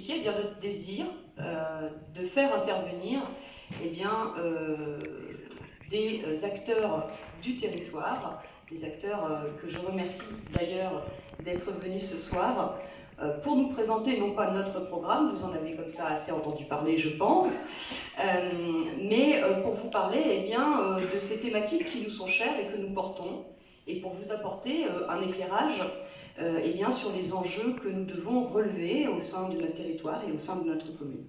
expliquer eh bien, le désir de faire intervenir eh bien, des acteurs du territoire, des acteurs que je remercie d'ailleurs d'être venus ce soir, pour nous présenter non pas notre programme, vous en avez comme ça assez entendu parler je pense, mais pour vous parler eh bien, de ces thématiques qui nous sont chères et que nous portons, et pour vous apporter un éclairage eh bien, sur les enjeux que nous devons relever au sein de notre territoire et au sein de notre commune.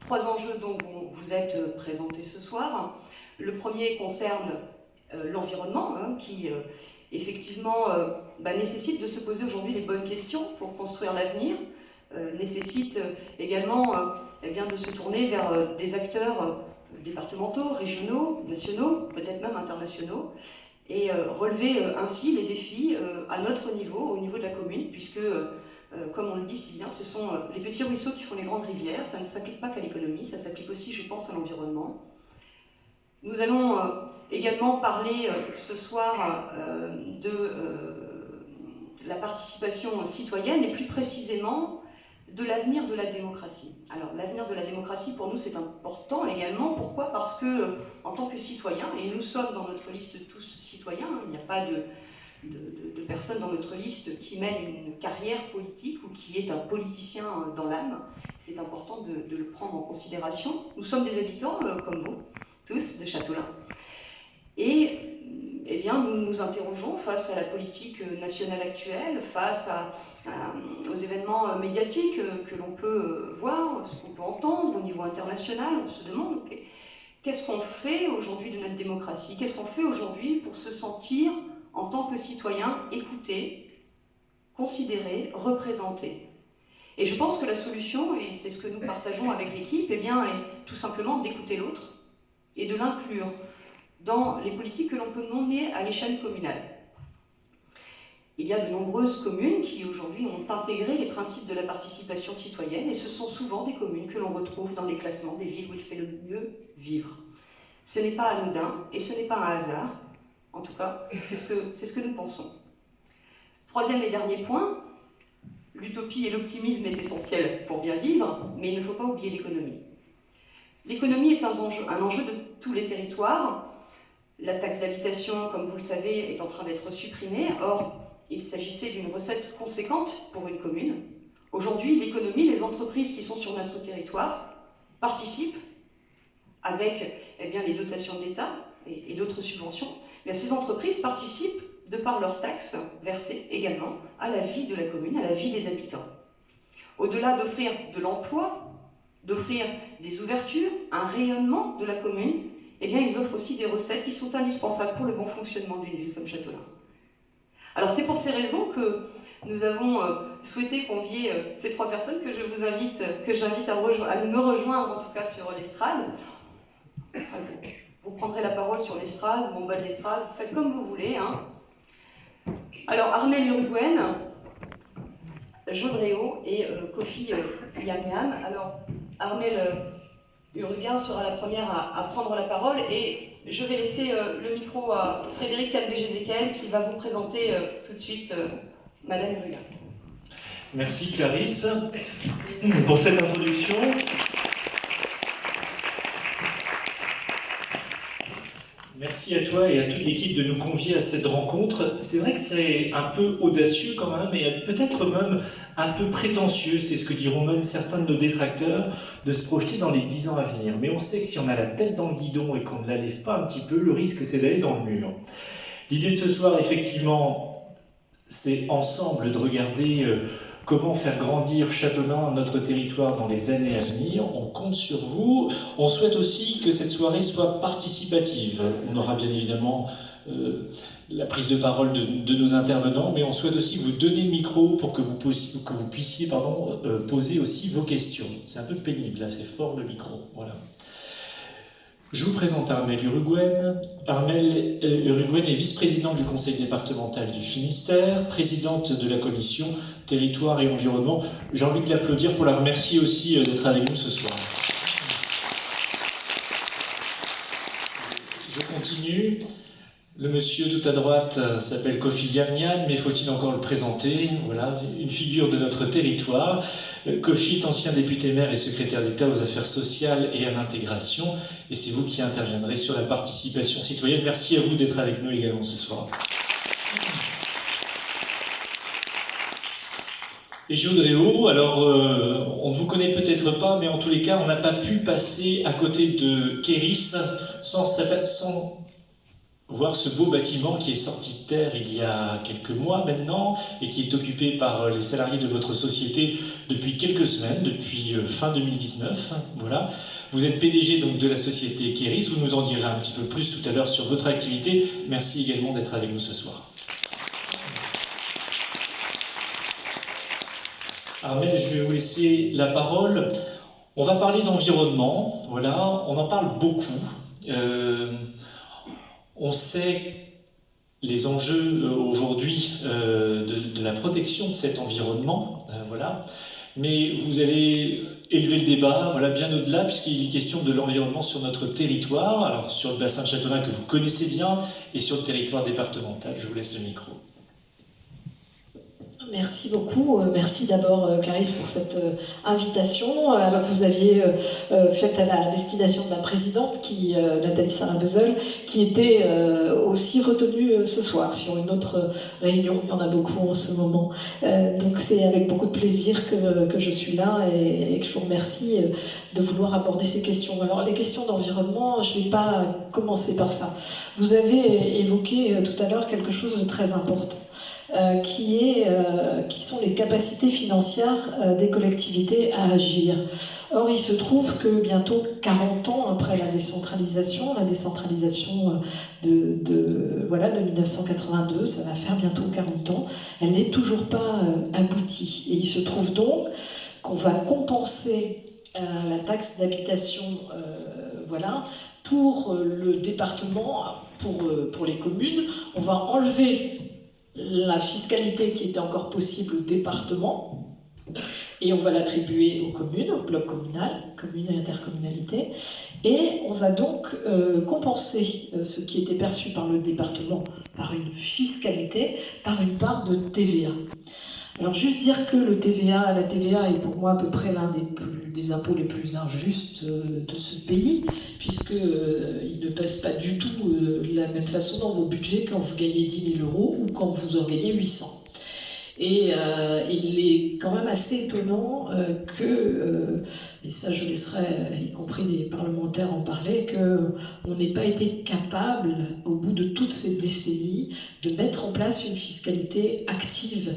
3 enjeux dont vous êtes présentés ce soir. Le premier concerne l'environnement, qui effectivement nécessite de se poser aujourd'hui les bonnes questions pour construire l'avenir, nécessite également eh bien, de se tourner vers des acteurs départementaux, régionaux, nationaux, peut-être même internationaux, et relever ainsi les défis à notre niveau, au niveau de la commune, puisque, comme on le dit si bien, ce sont les petits ruisseaux qui font les grandes rivières. Ça ne s'applique pas qu'à l'économie, ça s'applique aussi, je pense, à l'environnement. Nous allons également parler ce soir de la participation citoyenne, et plus précisément de l'avenir de la démocratie. Alors, l'avenir de la démocratie, pour nous, c'est important également. Pourquoi ? Parce que, en tant que citoyens, et nous sommes dans notre liste tous citoyens, il n'y a pas de personne dans notre liste qui mène une carrière politique ou qui est un politicien dans l'âme. C'est important de le prendre en considération. Nous sommes des habitants, comme vous, tous, de Châteaulin. Et eh bien, nous nous interrogeons face à la politique nationale actuelle, face aux événements médiatiques que l'on peut voir, ce qu'on peut entendre au niveau international. On se demande qu'est-ce qu'on fait aujourd'hui de notre démocratie, qu'est-ce qu'on fait aujourd'hui pour se sentir en tant que citoyen écouté, considéré, représenté. Et je pense que la solution, et c'est ce que nous partageons avec l'équipe, eh bien, est tout simplement d'écouter l'autre et de l'inclure dans les politiques que l'on peut mener à l'échelle communale. Il y a de nombreuses communes qui aujourd'hui ont intégré les principes de la participation citoyenne, et ce sont souvent des communes que l'on retrouve dans les classements des villes où il fait le mieux vivre. Ce n'est pas anodin et ce n'est pas un hasard, en tout cas, c'est ce que nous pensons. Troisième et dernier point, l'utopie et l'optimisme est essentiel pour bien vivre, mais il ne faut pas oublier l'économie. L'économie est un enjeu de tous les territoires. La taxe d'habitation, comme vous le savez, est en train d'être supprimée. Or, il s'agissait d'une recette conséquente pour une commune. Aujourd'hui, l'économie, les entreprises qui sont sur notre territoire participent avec eh bien, les dotations de l'État et d'autres subventions. Mais ces entreprises participent, de par leurs taxes versées également, à la vie de la commune, à la vie des habitants. Au-delà d'offrir de l'emploi, d'offrir des ouvertures, un rayonnement de la commune, eh bien, ils offrent aussi des recettes qui sont indispensables pour le bon fonctionnement d'une ville comme Châteaulin. Alors, c'est pour ces raisons que nous avons souhaité convier ces 3 personnes que j'invite à me rejoindre, en tout cas sur l'estrade. Vous prendrez la parole sur l'estrade ou en bas de l'estrade, faites comme vous voulez. Alors, Armelle Uruguaine, Jodréo et Kofi Yamiam. Alors, Armelle Uruguain sera la première à prendre la parole, et je vais laisser le micro à Frédéric Calvé-Gézéquel qui va vous présenter tout de suite Madame Uruguain. Merci Clarisse pour cette introduction. Merci à toi et à toute l'équipe de nous convier à cette rencontre. C'est vrai que c'est un peu audacieux quand même, et peut-être même un peu prétentieux, c'est ce que diront même certains de nos détracteurs, de se projeter dans les 10 ans à venir. Mais on sait que si on a la tête dans le guidon et qu'on ne la lève pas un petit peu, le risque c'est d'aller dans le mur. L'idée de ce soir, effectivement, c'est ensemble de regarder comment faire grandir Châteaulin, notre territoire, dans les années à venir. On compte sur vous. On souhaite aussi que cette soirée soit participative. On aura bien évidemment la prise de parole de nos intervenants, mais on souhaite aussi vous donner le micro pour que vous puissiez poser aussi vos questions. C'est un peu pénible, là, c'est fort le micro. Voilà. Je vous présente Armelle Uruguaine. Armelle Uruguaine est vice-présidente du conseil départemental du Finistère, présidente de la commission territoire et environnement. J'ai envie de l'applaudir pour la remercier aussi d'être avec nous ce soir. Je continue. Le monsieur tout à droite s'appelle Kofi Yamnian, mais faut-il encore le présenter? Voilà, une figure de notre territoire. Kofi est ancien député maire et secrétaire d'État aux affaires sociales et à l'intégration, et c'est vous qui interviendrez sur la participation citoyenne. Merci à vous d'être avec nous également ce soir. Et Gilles Dréau, alors on ne vous connaît peut-être pas, mais en tous les cas, on n'a pas pu passer à côté de Kéris sans voir ce beau bâtiment qui est sorti de terre il y a quelques mois maintenant et qui est occupé par les salariés de votre société depuis quelques semaines, depuis fin 2019. Voilà. Vous êtes PDG donc de la société Kéris, vous nous en direz un petit peu plus tout à l'heure sur votre activité. Merci également d'être avec nous ce soir. Armel, je vais vous laisser la parole. On va parler d'environnement, voilà, on en parle beaucoup. On sait les enjeux aujourd'hui de la protection de cet environnement, voilà. Mais vous allez élever le débat, voilà, bien au-delà, puisqu'il est question de l'environnement sur notre territoire, alors sur le bassin de Châteaulin que vous connaissez bien, et sur le territoire départemental. Je vous laisse le micro. Merci beaucoup. Merci d'abord, Clarisse, pour cette invitation, alors que vous aviez faite à la destination de la présidente, Nathalie Sarah-Bezeul, qui était aussi retenue ce soir sur une autre réunion. Il y en a beaucoup en ce moment. Donc c'est avec beaucoup de plaisir que je suis là et que je vous remercie de vouloir aborder ces questions. Alors les questions d'environnement, je ne vais pas commencer par ça. Vous avez évoqué tout à l'heure quelque chose de très important. Qui sont les capacités financières des collectivités à agir. Or, il se trouve que bientôt 40 ans après la décentralisation de 1982, ça va faire bientôt 40 ans, elle n'est toujours pas aboutie. Et il se trouve donc qu'on va compenser la taxe d'habitation pour le département, pour les communes. On va enlever la fiscalité qui était encore possible au département et on va l'attribuer aux communes, au bloc communal, communes et intercommunalité, et on va donc compenser ce qui était perçu par le département par une fiscalité, par une part de TVA. Alors juste dire que la TVA est pour moi à peu près l'un des impôts les plus injustes de ce pays, puisqu'il ne pèse pas du tout de la même façon dans vos budgets quand vous gagnez 10 000 € ou quand vous en gagnez 800. Et il est quand même assez étonnant et ça je laisserai y compris des parlementaires en parler, qu'on n'ait pas été capable, au bout de toutes ces décennies, de mettre en place une fiscalité active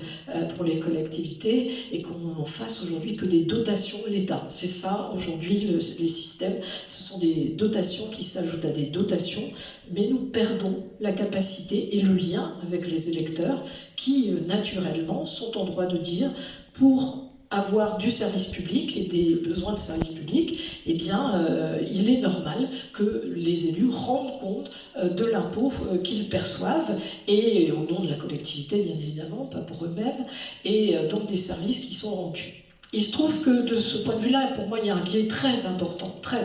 pour les collectivités et qu'on fasse aujourd'hui que des dotations de l'État. C'est ça aujourd'hui les systèmes, ce sont des dotations qui s'ajoutent à des dotations, mais nous perdons la capacité et le lien avec les électeurs qui, naturellement, sont en droit de dire, pour avoir du service public et des besoins de service public, eh bien, il est normal que les élus rendent compte de l'impôt qu'ils perçoivent, et au nom de la collectivité, bien évidemment, pas pour eux-mêmes, et donc des services qui sont rendus. Il se trouve que de ce point de vue-là, pour moi, il y a un biais très important, très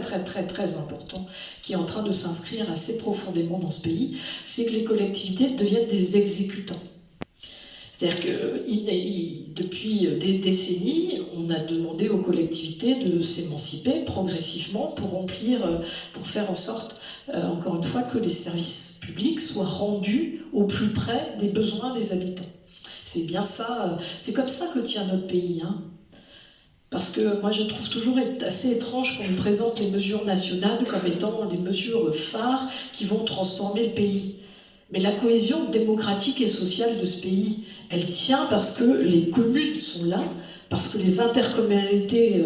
important, qui est en train de s'inscrire assez profondément dans ce pays, c'est que les collectivités deviennent des exécutants. C'est-à-dire que depuis des décennies, on a demandé aux collectivités de s'émanciper progressivement pour faire en sorte, encore une fois, que les services publics soient rendus au plus près des besoins des habitants. C'est bien ça, c'est comme ça que tient notre pays, hein. Parce que moi je trouve toujours assez étrange qu'on nous présente les mesures nationales comme étant des mesures phares qui vont transformer le pays. Mais la cohésion démocratique et sociale de ce pays, elle tient parce que les communes sont là, parce que les intercommunalités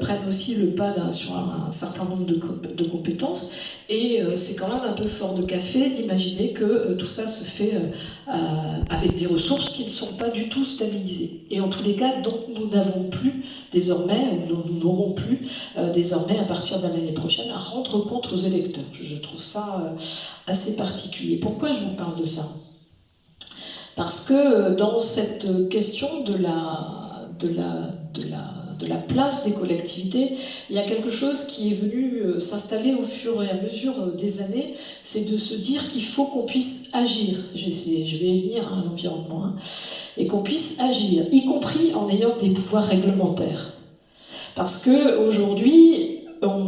prennent aussi le pas sur un certain nombre de compétences, et c'est quand même un peu fort de café d'imaginer que tout ça se fait avec des ressources qui ne sont pas du tout stabilisées. Et en tous les cas, donc nous n'avons plus désormais, ou nous n'aurons plus désormais à partir de l'année prochaine à rendre compte aux électeurs. Je trouve ça assez particulier. Pourquoi je vous parle de ça ? Parce que dans cette question de de la place des collectivités, il y a quelque chose qui est venu s'installer au fur et à mesure des années, c'est de se dire qu'il faut qu'on puisse agir. Je vais y venir à l'environnement, hein, et qu'on puisse agir, y compris en ayant des pouvoirs réglementaires. Parce qu'aujourd'hui,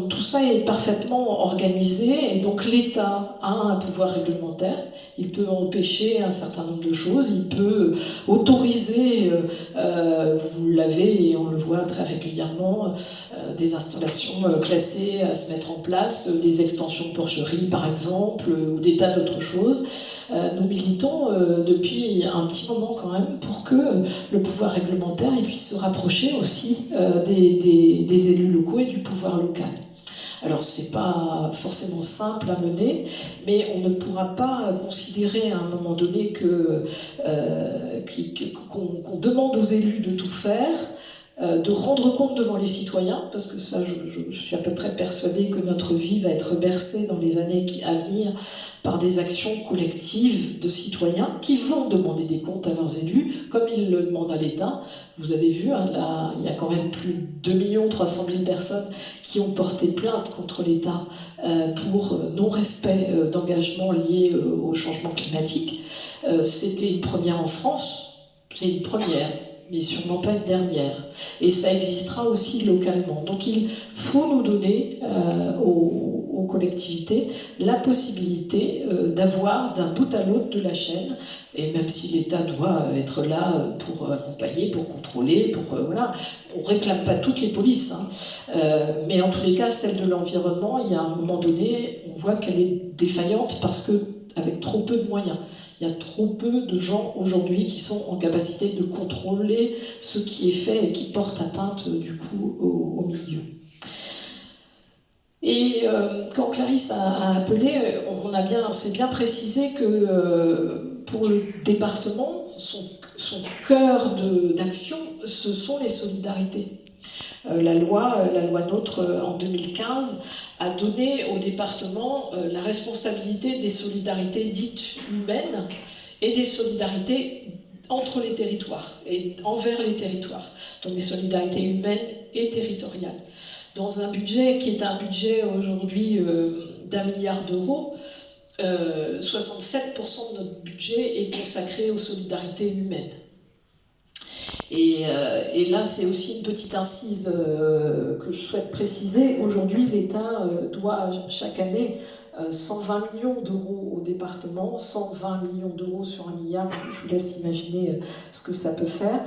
tout ça est parfaitement organisé, et donc l'État a un pouvoir réglementaire. Il peut empêcher un certain nombre de choses, il peut autoriser, vous l'avez et on le voit très régulièrement, des installations classées à se mettre en place, des extensions de porcheries par exemple, ou des tas d'autres choses. Nous militons depuis un petit moment quand même pour que le pouvoir réglementaire puisse se rapprocher aussi des élus locaux et du pouvoir local. Alors c'est pas forcément simple à mener, mais on ne pourra pas considérer à un moment donné qu'on demande aux élus de tout faire, de rendre compte devant les citoyens, parce que ça, je suis à peu près persuadée que notre vie va être bercée dans les années à venir par des actions collectives de citoyens qui vont demander des comptes à leurs élus, comme ils le demandent à l'État. Vous avez vu, hein, là, il y a quand même plus de 2 300 000 personnes qui ont porté plainte contre l'État pour non-respect d'engagements liés au changement climatique. C'était une première en France, c'est une première, mais sûrement pas une dernière. Et ça existera aussi localement. Donc il faut nous donner aux collectivités la possibilité d'avoir d'un bout à l'autre de la chaîne, et même si l'État doit être là pour accompagner, pour contrôler, voilà, on ne réclame pas toutes les polices, hein. Mais en tous les cas, celle de l'environnement, il y a un moment donné, on voit qu'elle est défaillante parce qu'avec trop peu de moyens. Il y a trop peu de gens aujourd'hui qui sont en capacité de contrôler ce qui est fait et qui porte atteinte du coup au milieu. Et quand Clarisse a appelé, on s'est bien précisé que pour le département, son cœur d'action, ce sont les solidarités. La loi NOTRe en 2015 a donné au département la responsabilité des solidarités dites humaines et des solidarités entre les territoires et envers les territoires, donc des solidarités humaines et territoriales. Dans un budget qui est un budget aujourd'hui d'1 milliard d'euros, 67% de notre budget est consacré aux solidarités humaines. Et là, c'est aussi une petite incise que je souhaite préciser. Aujourd'hui, l'État doit chaque année 120 millions d'euros au département, 120 millions d'euros sur 1 milliard, je vous laisse imaginer ce que ça peut faire,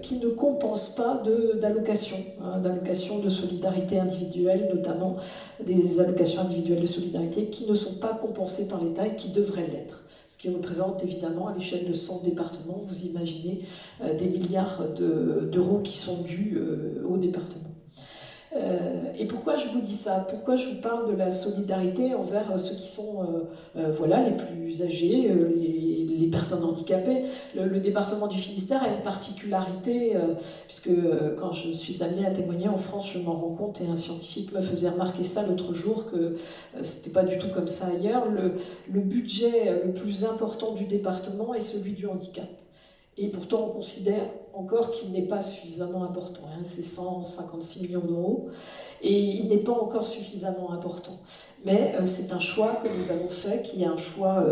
qui ne compense pas d'allocations de solidarité individuelle, notamment des allocations individuelles de solidarité qui ne sont pas compensées par l'État et qui devraient l'être. Ce qui représente évidemment à l'échelle de 100 départements, vous imaginez, des milliards d'euros qui sont dus au département. Et pourquoi je vous dis ça? Pourquoi je vous parle de la solidarité envers ceux qui sont voilà, les plus âgés, les personnes handicapées? Le département du Finistère a une particularité, puisque quand je suis amenée à témoigner en France, je m'en rends compte, et un scientifique me faisait remarquer ça l'autre jour, que c'était pas du tout comme ça ailleurs. Le budget le plus important du département est celui du handicap. Et pourtant, on considère encore qu'il n'est pas suffisamment important. Hein, c'est 156 millions d'euros. Et il n'est pas encore suffisamment important. Mais c'est un choix que nous avons fait, qui est un choix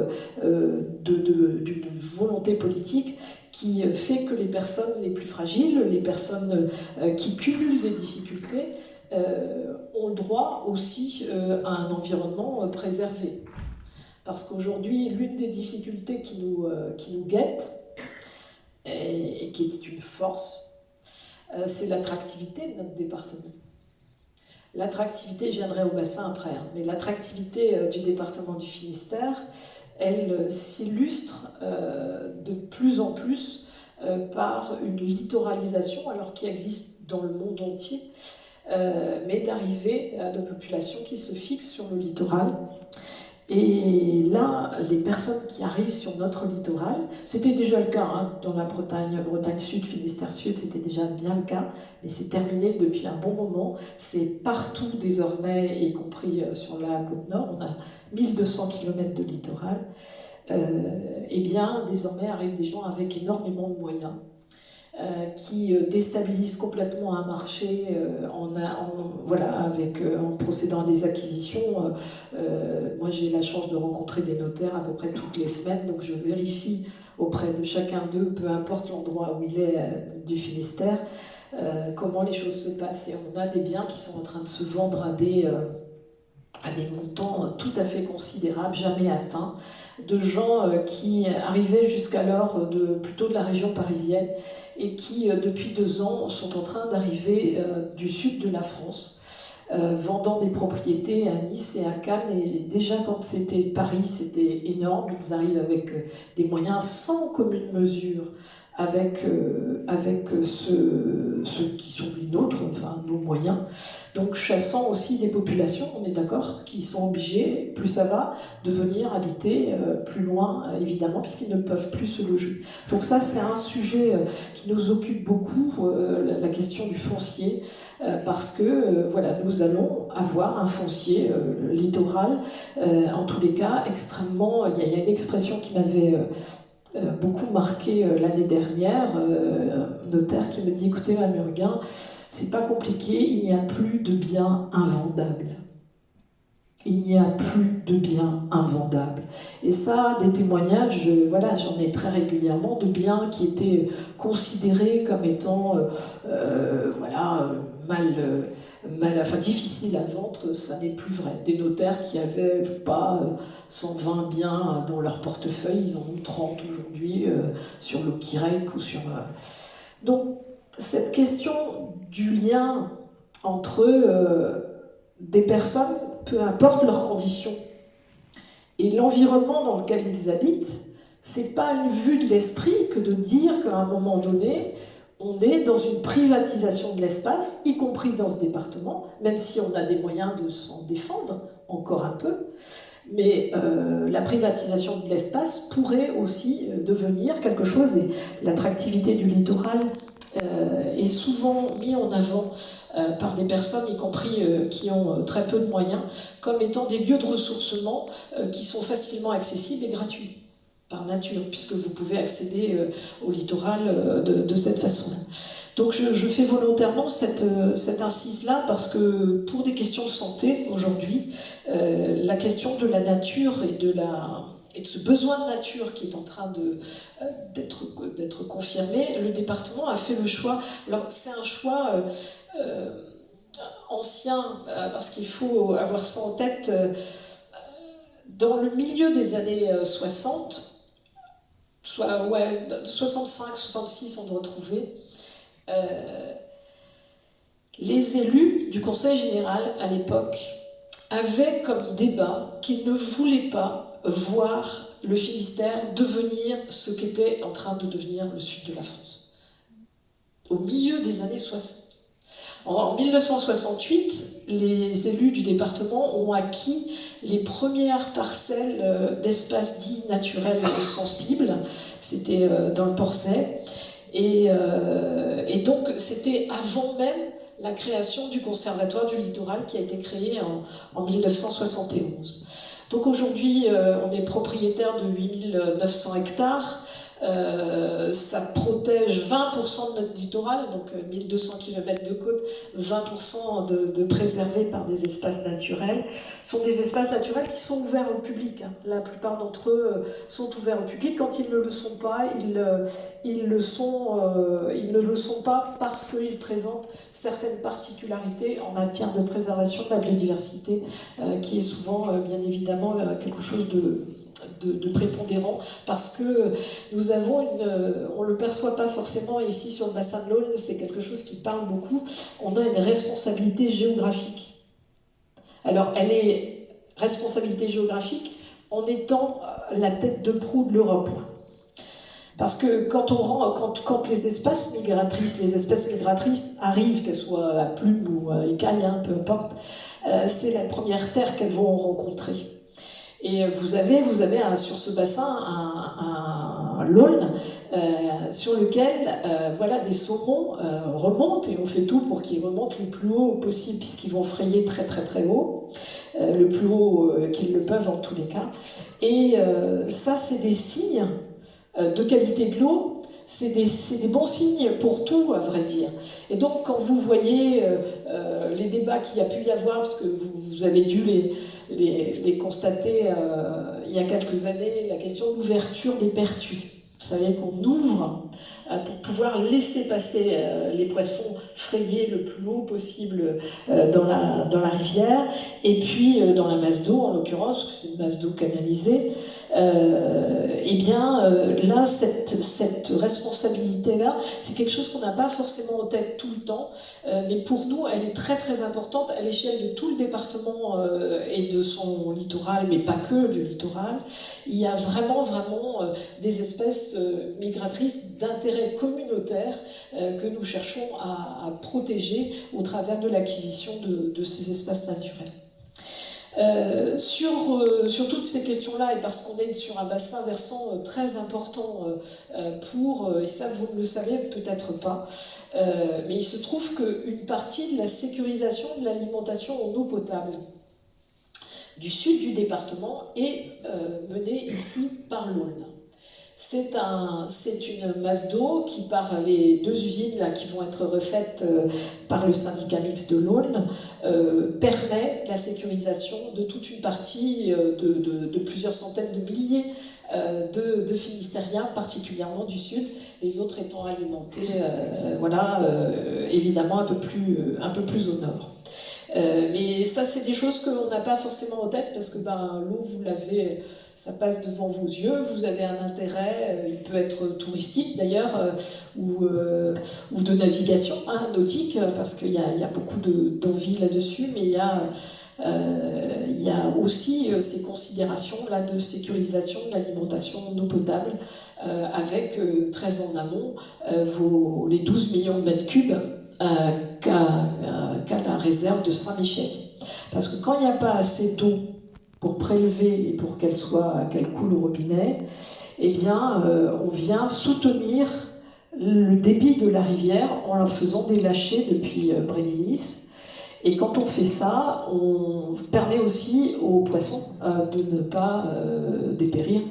d'une volonté politique qui fait que les personnes les plus fragiles, les personnes qui cumulent des difficultés, ont le droit aussi à un environnement préservé. Parce qu'aujourd'hui, l'une des difficultés qui nous guette, et qui est une force, c'est l'attractivité de notre département. L'attractivité, je viendrai au bassin après, hein, mais l'attractivité du département du Finistère, elle s'illustre de plus en plus par une littoralisation, alors qui existe dans le monde entier, mais d'arriver à de populations qui se fixent sur le littoral. Et là, les personnes qui arrivent sur notre littoral, c'était déjà le cas hein, dans la Bretagne Sud, Finistère Sud, c'était déjà bien le cas, mais c'est terminé depuis un bon moment. C'est partout désormais, y compris sur la côte nord, on a 1200 km de littoral. Eh bien, désormais arrivent des gens avec énormément de moyens. qui déstabilise complètement un marché en procédant à des acquisitions. Moi, j'ai la chance de rencontrer des notaires à peu près toutes les semaines, donc je vérifie auprès de chacun d'eux, peu importe l'endroit où il est du Finistère, comment les choses se passent. Et on a des biens qui sont en train de se vendre à des montants tout à fait considérables, jamais atteints, de gens qui arrivaient jusqu'alors plutôt de la région parisienne et qui, depuis 2 ans, sont en train d'arriver du sud de la France, vendant des propriétés à Nice et à Cannes. Et déjà, quand c'était Paris, c'était énorme. Ils arrivent avec des moyens sans commune mesure avec ceux qui sont les nôtres, enfin nos moyens. Donc chassant aussi des populations, on est d'accord, qui sont obligées, plus ça va, de venir habiter plus loin, évidemment, puisqu'ils ne peuvent plus se loger. Donc ça, c'est un sujet qui nous occupe beaucoup, la question du foncier, parce que voilà, nous allons avoir un foncier littoral, en tous les cas, extrêmement... Il y a une expression qui m'avait... beaucoup marqué l'année dernière, un notaire qui me dit: écoutez, Mme Murguin, c'est pas compliqué, il n'y a plus de biens invendables. Il n'y a plus de biens invendables. Et ça, des témoignages, voilà, j'en ai très régulièrement, de biens qui étaient considérés comme étant difficiles à vendre. Ça n'est plus vrai. Des notaires qui n'avaient pas 120 biens dans leur portefeuille, ils en ont 30 aujourd'hui sur le Kirek ou sur... Donc, cette question du lien entre des personnes, peu importe leurs conditions, et l'environnement dans lequel ils habitent, c'est pas une vue de l'esprit que de dire qu'à un moment donné, on est dans une privatisation de l'espace, y compris dans ce département, même si on a des moyens de s'en défendre, encore un peu. Mais la privatisation de l'espace pourrait aussi devenir quelque chose, et l'attractivité du littoral est souvent mis en avant par des personnes, y compris qui ont très peu de moyens, comme étant des lieux de ressourcement qui sont facilement accessibles et gratuits, par nature, puisque vous pouvez accéder au littoral de cette façon-là. Donc je fais volontairement cette incise-là, parce que pour des questions de santé, aujourd'hui, la question de la nature et de ce besoin de nature qui est en train d'être confirmé, le département a fait le choix. Alors c'est un choix ancien, parce qu'il faut avoir ça en tête. Dans le milieu des années 60, 65, 66, on doit trouver, les élus du Conseil général à l'époque avaient comme débat qu'ils ne voulaient pas voir le Finistère devenir ce qu'était en train de devenir le sud de la France, au milieu des années 60. En 1968, les élus du département ont acquis les premières parcelles d'espaces dits naturels sensibles. C'était dans le Porcet. Et donc, c'était avant même la création du Conservatoire du littoral qui a été créé en 1971. Donc aujourd'hui, on est propriétaire de 8900 hectares. Ça protège 20% de notre littoral, donc 1200 km de côte, 20% de préservés par des espaces naturels. Ce sont des espaces naturels qui sont ouverts au public. La plupart d'entre eux sont ouverts au public. Quand ils ne le sont pas, ils ne le sont pas parce qu'ils présentent certaines particularités en matière de préservation de la biodiversité, qui est souvent, bien évidemment, quelque chose de prépondérant, parce que nous avons on ne le perçoit pas forcément ici sur le bassin de l'Aulne, c'est quelque chose qui parle beaucoup, on a une responsabilité géographique. Alors elle est responsabilité géographique en étant la tête de proue de l'Europe. Parce que quand les espèces migratrices arrivent, qu'elles soient à plumes ou à écailles, peu importe, c'est la première terre qu'elles vont rencontrer. Et vous avez sur ce bassin un l'Aulne sur lequel des saumons remontent, et on fait tout pour qu'ils remontent le plus haut possible, puisqu'ils vont frayer très très très haut, le plus haut qu'ils le peuvent en tous les cas. Et ça, c'est des signes de qualité de l'eau, c'est des bons signes pour tout, à vrai dire. Et donc, quand vous voyez les débats qu'il y a pu y avoir, parce que vous avez dû les constater il y a quelques années, la question de l'ouverture des pertuis. Vous savez qu'on ouvre pour pouvoir laisser passer les poissons frayés le plus haut possible dans la rivière, et puis dans la masse d'eau, en l'occurrence, parce que c'est une masse d'eau canalisée, eh bien là, cette responsabilité-là, c'est quelque chose qu'on n'a pas forcément en tête tout le temps, mais pour nous, elle est très très importante à l'échelle de tout le département et de son littoral, mais pas que du littoral. Il y a vraiment des espèces migratrices d'intérêt communautaire que nous cherchons à protéger au travers de l'acquisition de ces espaces naturels. Sur toutes ces questions-là, et parce qu'on est sur un bassin versant très important et ça vous ne le savez peut-être pas, mais il se trouve qu'une partie de la sécurisation de l'alimentation en eau potable du sud du département est menée ici par l'Aulne. C'est une masse d'eau qui, par les 2 usines là, qui vont être refaites par le syndicat mixte de l'Aulne, permet la sécurisation de toute une partie de plusieurs centaines de milliers de Finistériens, particulièrement du sud, les autres étant alimentés évidemment un peu plus au nord. Mais ça, c'est des choses qu'on n'a pas forcément en tête, parce que l'eau, vous l'avez, ça passe devant vos yeux, vous avez un intérêt, il peut être touristique d'ailleurs, ou de navigation, nautique, parce qu'il y a beaucoup d'envie là-dessus, mais il y a aussi ces considérations-là de sécurisation de l'alimentation en eau potable, avec très en amont les 12 millions de mètres cubes qu'a la réserve de Saint-Michel. Parce que quand il n'y a pas assez d'eau pour prélever et pour qu'elle coule au robinet, eh bien, on vient soutenir le débit de la rivière en leur faisant des lâchers depuis Brémélis. Et quand on fait ça, on permet aussi aux poissons de ne pas dépérir.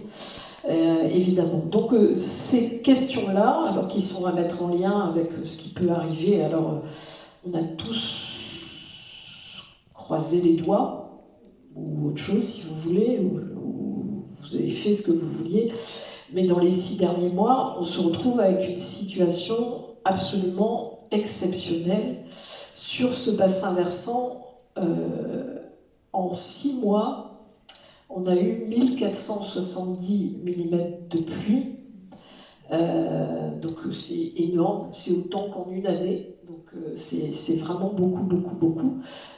Évidemment. Donc ces questions-là, alors qui sont à mettre en lien avec ce qui peut arriver, alors on a tous croisé les doigts, ou autre chose si vous voulez, ou vous avez fait ce que vous vouliez, mais dans les 6 derniers mois, on se retrouve avec une situation absolument exceptionnelle sur ce bassin versant. En 6 mois, on a eu 1470 mm de pluie, donc c'est énorme, c'est autant qu'en une année, donc c'est vraiment beaucoup.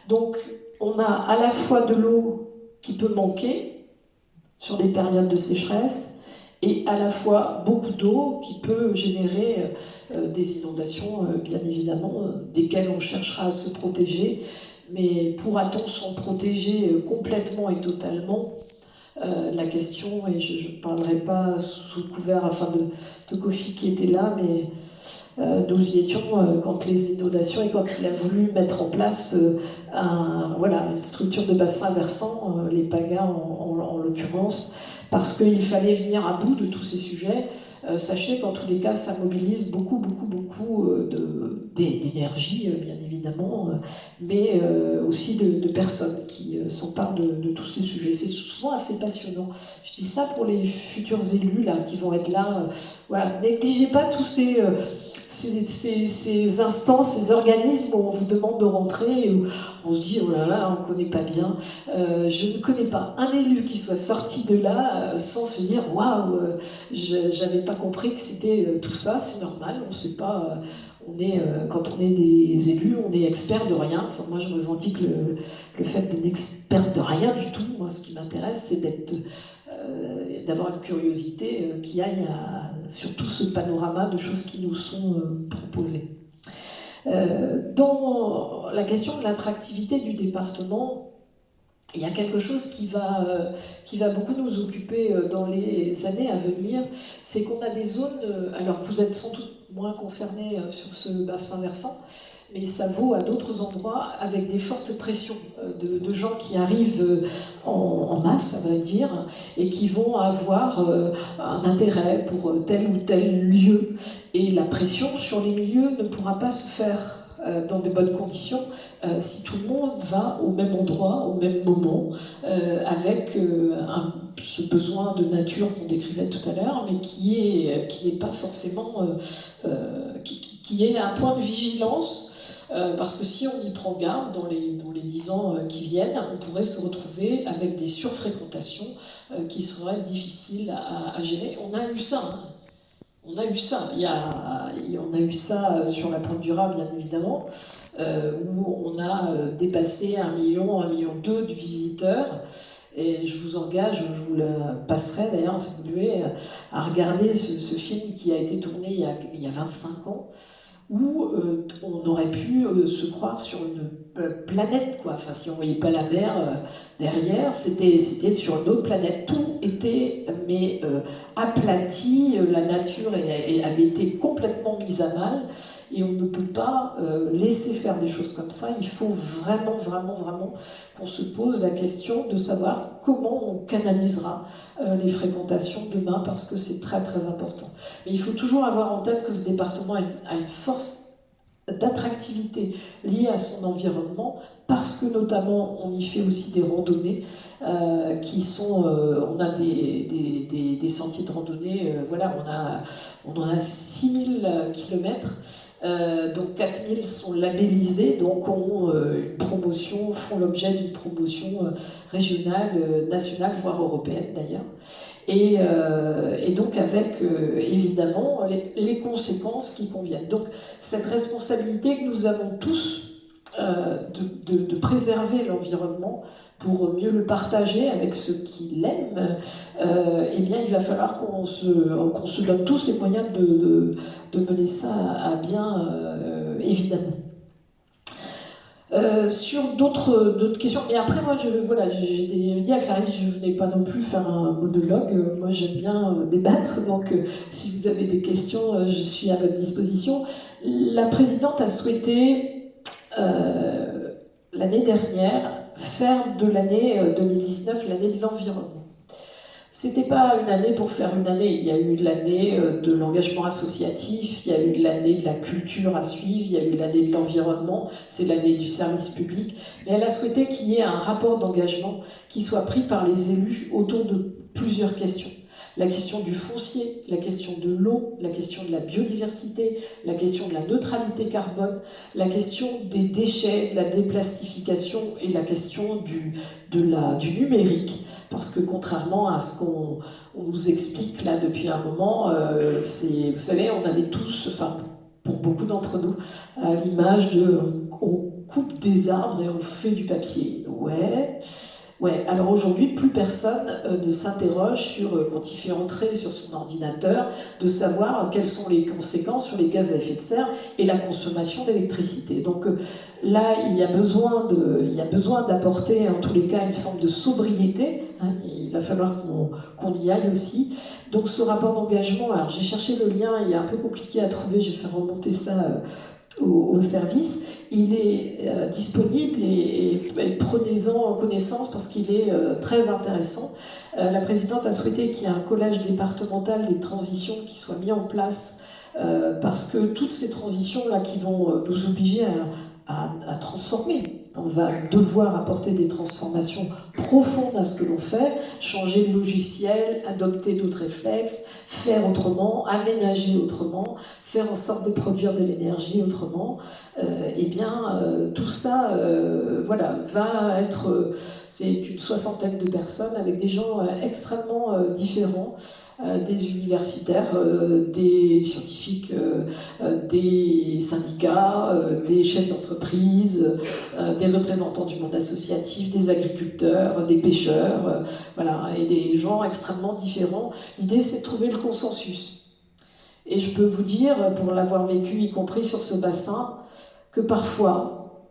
Donc on a à la fois de l'eau qui peut manquer sur des périodes de sécheresse, et à la fois beaucoup d'eau qui peut générer des inondations, bien évidemment, desquelles on cherchera à se protéger. Mais pourra-t-on s'en protéger complètement et totalement ? La question, et je ne parlerai pas sous le couvert de Kofi qui était là, mais nous y étions quand les inondations et quand il a voulu mettre en place une structure de bassin versant, les PAGA en l'occurrence, parce qu'il fallait venir à bout de tous ces sujets. Sachez qu'en tous les cas, ça mobilise beaucoup d'énergie, bien évidemment, mais aussi de personnes qui s'emparent de tous ces sujets. C'est souvent assez passionnant. Je dis ça pour les futurs élus là, qui vont être là. Voilà. Négligez pas tous ces instances, ces organismes où on vous demande de rentrer, et où on se dit oh là là, on ne connaît pas bien. Je ne connais pas un élu qui soit sorti de là sans se dire waouh, j'avais pas compris que c'était tout ça. C'est normal, on ne sait pas. Quand on est des élus, on est expert de rien. Enfin, moi, je revendique le fait d'être expert de rien du tout. Moi, ce qui m'intéresse, c'est d'avoir une curiosité qui aille sur tout ce panorama de choses qui nous sont proposées. Dans la question de l'attractivité du département, il y a quelque chose qui va beaucoup nous occuper dans les années à venir, c'est qu'on a des zones, alors vous êtes sans doute moins concernés sur ce bassin versant, mais ça vaut à d'autres endroits avec des fortes pressions de gens qui arrivent en masse, ça va dire, et qui vont avoir un intérêt pour tel ou tel lieu. Et la pression sur les milieux ne pourra pas se faire dans de bonnes conditions si tout le monde va au même endroit, au même moment, avec ce besoin de nature qu'on décrivait tout à l'heure, mais qui est pas forcément, qui est un point de vigilance, parce que si on y prend garde dans les 10 ans qui viennent, on pourrait se retrouver avec des surfréquentations qui seraient difficiles à gérer. On a eu ça, hein. On a eu ça. On a eu ça sur la pointe du Raz, bien évidemment, où on a dépassé 1 million, 1,2 million de visiteurs. Et je vous engage, je vous le passerai d'ailleurs, si vous voulez, à regarder ce film qui a été tourné il y a 25 ans, où on aurait pu se croire sur une planète, quoi. Enfin, si on ne voyait pas la mer derrière, c'était sur une autre planète. Tout était aplati, la nature avait été complètement mise à mal, et on ne peut pas laisser faire des choses comme ça. Il faut vraiment, vraiment, vraiment qu'on se pose la question de savoir comment on canalisera les fréquentations demain, parce que c'est très très important. Mais il faut toujours avoir en tête que ce département a une force d'attractivité liée à son environnement, parce que notamment on y fait aussi des randonnées qui sont, on a des sentiers de randonnée, voilà, on en a 6000 kilomètres. Donc 4000 sont labellisés, donc ont une promotion, font l'objet d'une promotion régionale, nationale, voire européenne d'ailleurs. Et donc avec évidemment les conséquences qui conviennent. Donc cette responsabilité que nous avons tous de préserver l'environnement pour mieux le partager avec ceux qui l'aiment, eh bien il va falloir qu'on se donne tous les moyens de mener ça à bien, évidemment. Sur d'autres questions, mais après moi j'ai dit à Clarisse, je ne venais pas non plus faire un monologue, moi j'aime bien débattre, donc si vous avez des questions, je suis à votre disposition. La présidente a souhaité l'année dernière faire de l'année 2019 l'année de l'environnement. C'était pas une année pour faire une année, il y a eu l'année de l'engagement associatif, il y a eu l'année de la culture à suivre, il y a eu l'année de l'environnement, c'est l'année du service public, mais elle a souhaité qu'il y ait un rapport d'engagement qui soit pris par les élus autour de plusieurs questions. La question du foncier, la question de l'eau, la question de la biodiversité, la question de la neutralité carbone, la question des déchets, de la déplastification et la question du numérique. Parce que contrairement à ce qu'on nous explique là depuis un moment, vous savez, on avait tous, enfin pour beaucoup d'entre nous, l'image de on coupe des arbres et on fait du papier. Ouais. Alors aujourd'hui, plus personne ne s'interroge sur, quand il fait entrer sur son ordinateur, de savoir quelles sont les conséquences sur les gaz à effet de serre et la consommation d'électricité. Donc là, il y a besoin d'apporter en tous les cas une forme de sobriété. Hein, il va falloir qu'on y aille aussi. Donc ce rapport d'engagement, alors j'ai cherché le lien, il est un peu compliqué à trouver, je vais faire remonter ça au service. Il est disponible et prenez-en connaissance parce qu'il est très intéressant. La présidente a souhaité qu'il y ait un collège départemental des transitions qui soit mis en place parce que toutes ces transitions-là qui vont nous obliger à transformer. On va devoir apporter des transformations profondes à ce que l'on fait, changer de logiciel, adopter d'autres réflexes, faire autrement, aménager autrement, faire en sorte de produire de l'énergie autrement. Tout ça, va être... c'est une 60aine de personnes avec des gens extrêmement différents, des universitaires, des scientifiques, des syndicats, des chefs d'entreprise, des représentants du monde associatif, des agriculteurs, des pêcheurs, et des gens extrêmement différents. L'idée, c'est de trouver le consensus. Et je peux vous dire, pour l'avoir vécu, y compris sur ce bassin, que parfois,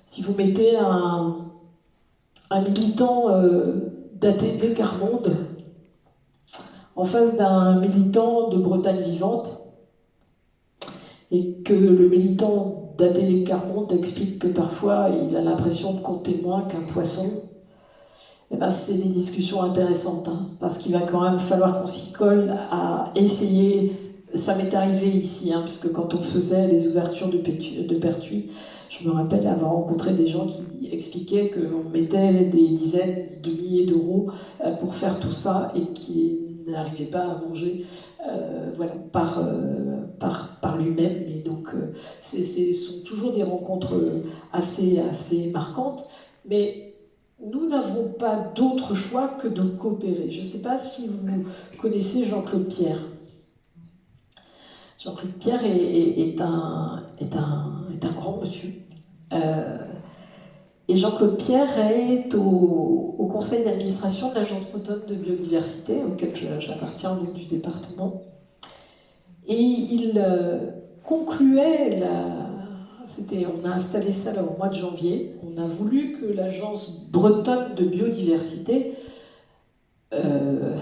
si vous mettez un militant d'ATD Carmonde en face d'un militant de Bretagne Vivante, et que le militant d'ATD Carmonde explique que parfois il a l'impression de compter moins qu'un poisson, eh ben, c'est des discussions intéressantes, hein, parce qu'il va quand même falloir qu'on s'y colle à essayer. Ça m'est arrivé ici, hein, parce que quand on faisait les ouvertures de Pertuis, je me rappelle avoir rencontré des gens qui expliquaient qu'on mettait des dizaines de milliers d'euros pour faire tout ça et qui n'arrivait pas à manger voilà, par lui-même. Et donc, ce sont toujours des rencontres assez marquantes. Mais nous n'avons pas d'autre choix que de coopérer. Je ne sais pas si vous connaissez Jean-Claude Pierre. Jean-Claude Pierre est un grand monsieur. Et Jean-Claude Pierre est au conseil d'administration de l'Agence bretonne de biodiversité, auquel j'appartiens donc du département. Et il concluait, on a installé ça là, au mois de janvier, on a voulu que l'Agence bretonne de biodiversité ne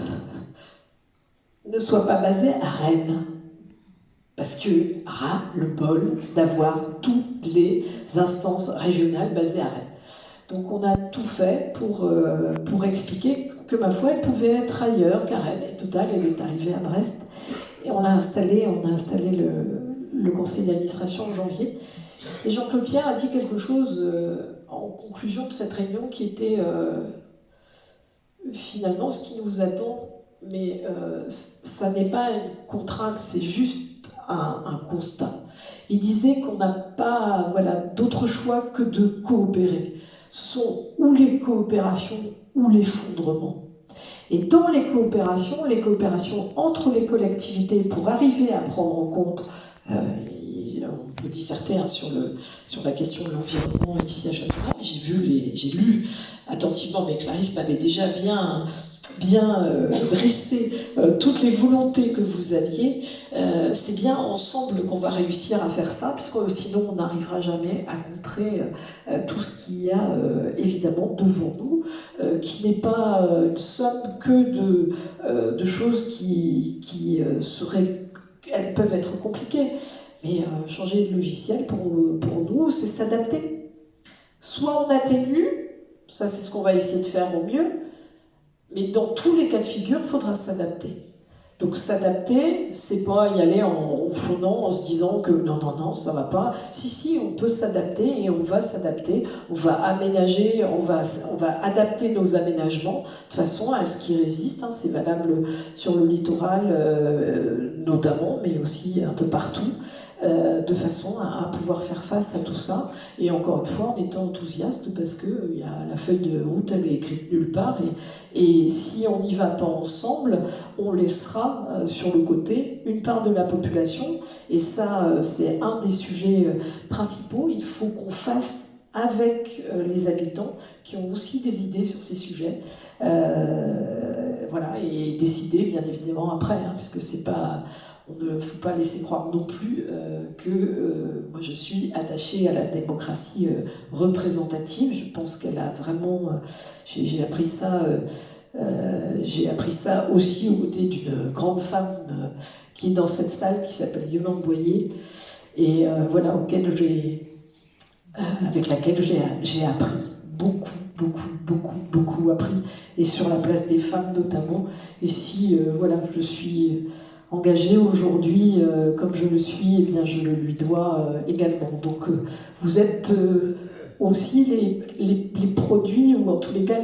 soit pas basée à Rennes. Parce que ras le bol d'avoir toutes les instances régionales basées à Rennes. Donc on a tout fait pour expliquer que, ma foi, elle pouvait être ailleurs qu'à Rennes. Et Total, elle est arrivée à Brest. Et on a installé le conseil d'administration en janvier. Et Jean-Claude Pierre a dit quelque chose en conclusion de cette réunion qui était finalement ce qui nous attend. Mais ça n'est pas une contrainte, c'est juste un constat. Il disait qu'on n'a pas d'autre choix que de coopérer. Ce sont ou les coopérations ou l'effondrement. Et dans les coopérations entre les collectivités pour arriver à prendre en compte, on peut disserter sur la question de l'environnement ici à Châteauroux, j'ai lu attentivement, mais Clarisse m'avait déjà bien dresser toutes les volontés que vous aviez, c'est bien ensemble qu'on va réussir à faire ça, puisque sinon on n'arrivera jamais à contrer tout ce qu'il y a évidemment devant nous, qui n'est pas une somme que de choses qui elles peuvent être compliquées, mais changer de logiciel pour nous, c'est s'adapter. Soit on atténue, ça c'est ce qu'on va essayer de faire au mieux, mais dans tous les cas de figure, il faudra s'adapter. Donc s'adapter, c'est pas y aller en ronchonnant, en se disant que non, ça va pas. Si, on peut s'adapter et on va s'adapter. On va aménager, on va adapter nos aménagements de façon à ce qu'ils résistent. Hein. C'est valable sur le littoral notamment, mais aussi un peu partout. De façon à pouvoir faire face à tout ça, et encore une fois en étant enthousiaste, parce que la feuille de route elle est écrite nulle part, et si on n'y va pas ensemble, on laissera sur le côté une part de la population, et ça c'est un des sujets principaux. Il faut qu'on fasse avec les habitants qui ont aussi des idées sur ces sujets, voilà, et décider bien évidemment après, hein, puisque c'est pas... On ne faut pas laisser croire non plus que moi je suis attachée à la démocratie représentative. Je pense qu'elle a vraiment... j'ai appris ça aussi aux côtés d'une grande femme qui est dans cette salle, qui s'appelle Yolande Boyer, et voilà, avec laquelle j'ai appris beaucoup appris, et sur la place des femmes notamment. Et si voilà, je suis engagée aujourd'hui comme je le suis, et bien je le lui dois également. Donc vous êtes aussi les produits, ou en tous les cas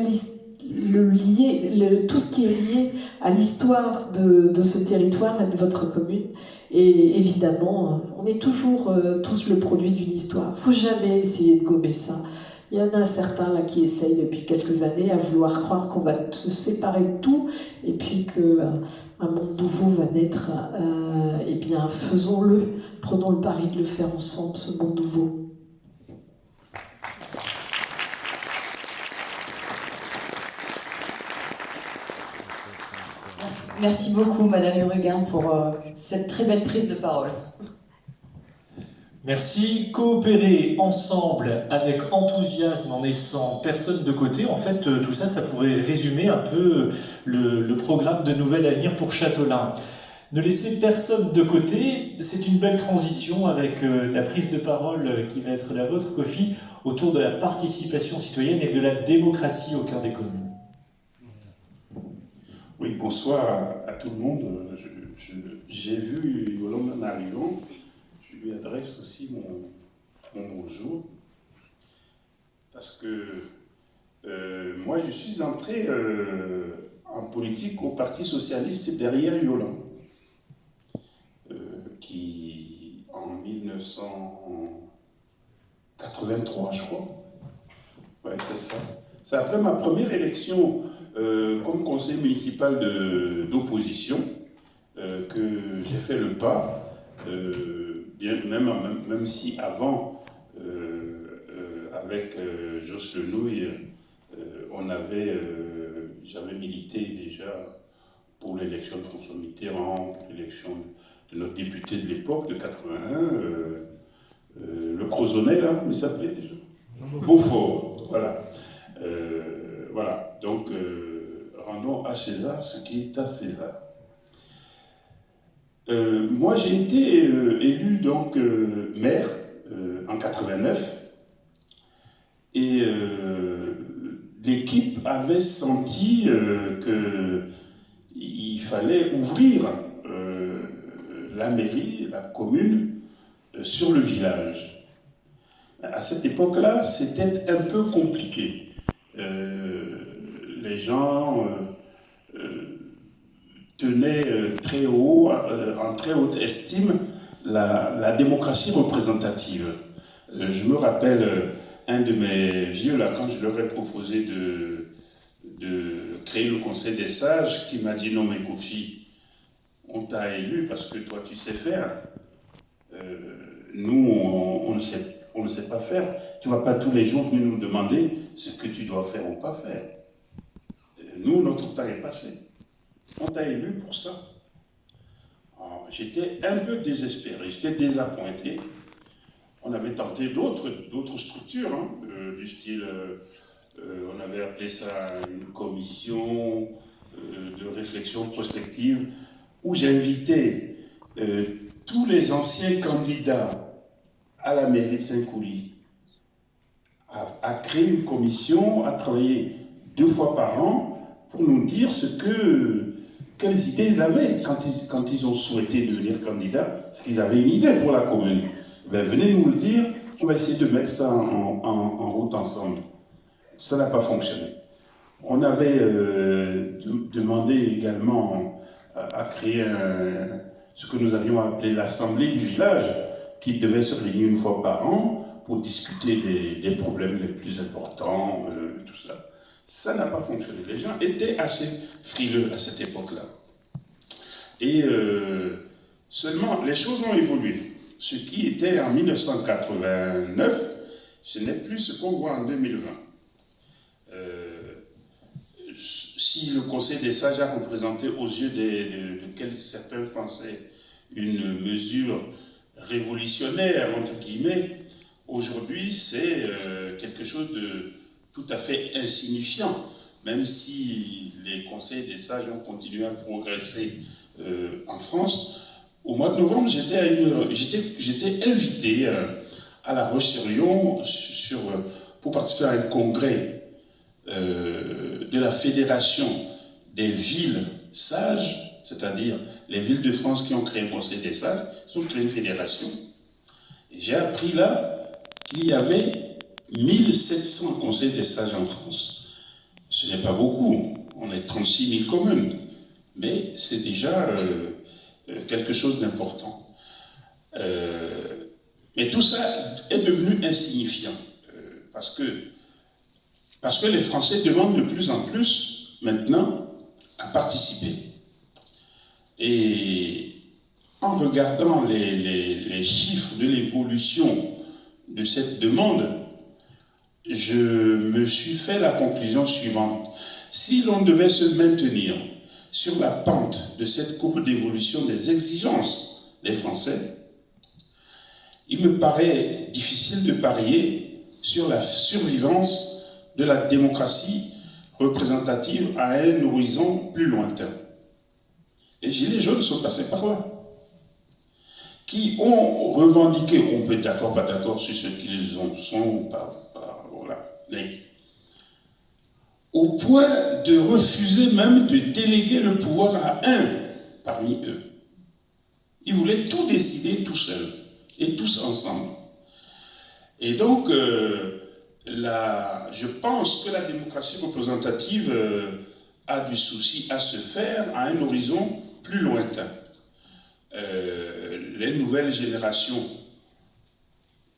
tout ce qui est lié à l'histoire de ce territoire et de votre commune. Et évidemment, on est toujours tous le produit d'une histoire. Il ne faut jamais essayer de gommer ça. Il y en a certains là qui essayent depuis quelques années à vouloir croire qu'on va se séparer de tout, et puis qu'un monde nouveau va naître. Eh bien, faisons-le, prenons le pari de le faire ensemble, ce monde nouveau. Merci beaucoup, Madame Huruguin, pour cette très belle prise de parole. Merci. Coopérer ensemble avec enthousiasme en laissant personne de côté. En fait, tout ça, ça pourrait résumer un peu le programme de Nouvel Avenir pour Châteaulin. Ne laisser personne de côté, c'est une belle transition avec la prise de parole qui va être la vôtre, Kofi, autour de la participation citoyenne et de la démocratie au cœur des communes. Oui, bonsoir à tout le monde. J'ai vu Yolande en arrivant. Je lui adresse aussi mon bonjour. Parce que moi, je suis entré en politique au Parti Socialiste derrière Yolande, qui, en 1983, je crois. Ouais, c'est ça. C'est après ma première élection comme conseiller municipal d'opposition que j'ai fait le pas, même si avant, avec Josse Lenouille, j'avais milité déjà pour l'élection de François Mitterrand, pour l'élection de notre député de l'époque, de 81, le Crozonnet, là, il s'appelait déjà Beaufort, voilà. Voilà, donc rendons à César ce qui est à César. Moi, j'ai été élu donc maire en 89 et l'équipe avait senti qu'il fallait ouvrir la mairie, la commune, sur le village. À cette époque-là, c'était un peu compliqué. Les gens tenaient très haut, en très haute estime, la démocratie représentative. Je me rappelle un de mes vieux, là, quand je leur ai proposé de créer le Conseil des sages, qui m'a dit « Non mais Kofi, on t'a élu parce que toi tu sais faire. Nous, on ne sait pas faire. Tu ne vas pas tous les jours venir nous demander ce que tu dois faire ou pas faire. Nous, notre temps est passé. On t'a élu pour ça. » J'étais un peu désespéré, j'étais désappointé. On avait tenté d'autres structures, hein, du style, on avait appelé ça une commission de réflexion prospective, où j'invitais tous les anciens candidats à la mairie de Saint-Coulis à créer une commission, à travailler 2 fois par an pour nous dire quelles idées ils avaient quand ils ont souhaité devenir candidats, c'est qu'ils avaient une idée pour la commune. Ben, venez nous le dire, on va essayer de mettre ça en route ensemble. Ça n'a pas fonctionné. On avait demandé également à créer ce que nous avions appelé l'Assemblée du village, qui devait se réunir 1 fois par an pour discuter des problèmes les plus importants, tout ça. Ça n'a pas fonctionné. Les gens étaient assez frileux à cette époque-là. Et seulement, les choses ont évolué. Ce qui était en 1989, ce n'est plus ce qu'on voit en 2020. Si le Conseil des sages a représenté aux yeux de certains Français une mesure révolutionnaire, entre guillemets, aujourd'hui c'est quelque chose de tout à fait insignifiant, même si les conseils des sages ont continué à progresser en France. Au mois de novembre, j'étais invité à La Roche-sur-Yon pour participer à un congrès de la Fédération des villes sages, c'est-à-dire les villes de France qui ont créé le Conseil des sages, ils ont créé une fédération. Et j'ai appris là qu'il y avait 1700 conseils des sages en France. Ce n'est pas beaucoup, on est 36 000 communes, mais c'est déjà quelque chose d'important. Mais tout ça est devenu insignifiant, parce que les Français demandent de plus en plus, maintenant, à participer. Et en regardant les chiffres de l'évolution de cette demande, je me suis fait la conclusion suivante. Si l'on devait se maintenir sur la pente de cette courbe d'évolution des exigences des Français, il me paraît difficile de parier sur la survivance de la démocratie représentative à un horizon plus lointain. Les gilets jaunes sont passés par là. Qui ont revendiqué, on peut être d'accord, pas d'accord sur ce qu'ils sont ou pas, voilà, mais au point de refuser même de déléguer le pouvoir à un parmi eux. Ils voulaient tout décider tout seuls et tous ensemble. Et donc, je pense que la démocratie représentative a du souci à se faire à un horizon plus lointain. Les nouvelles générations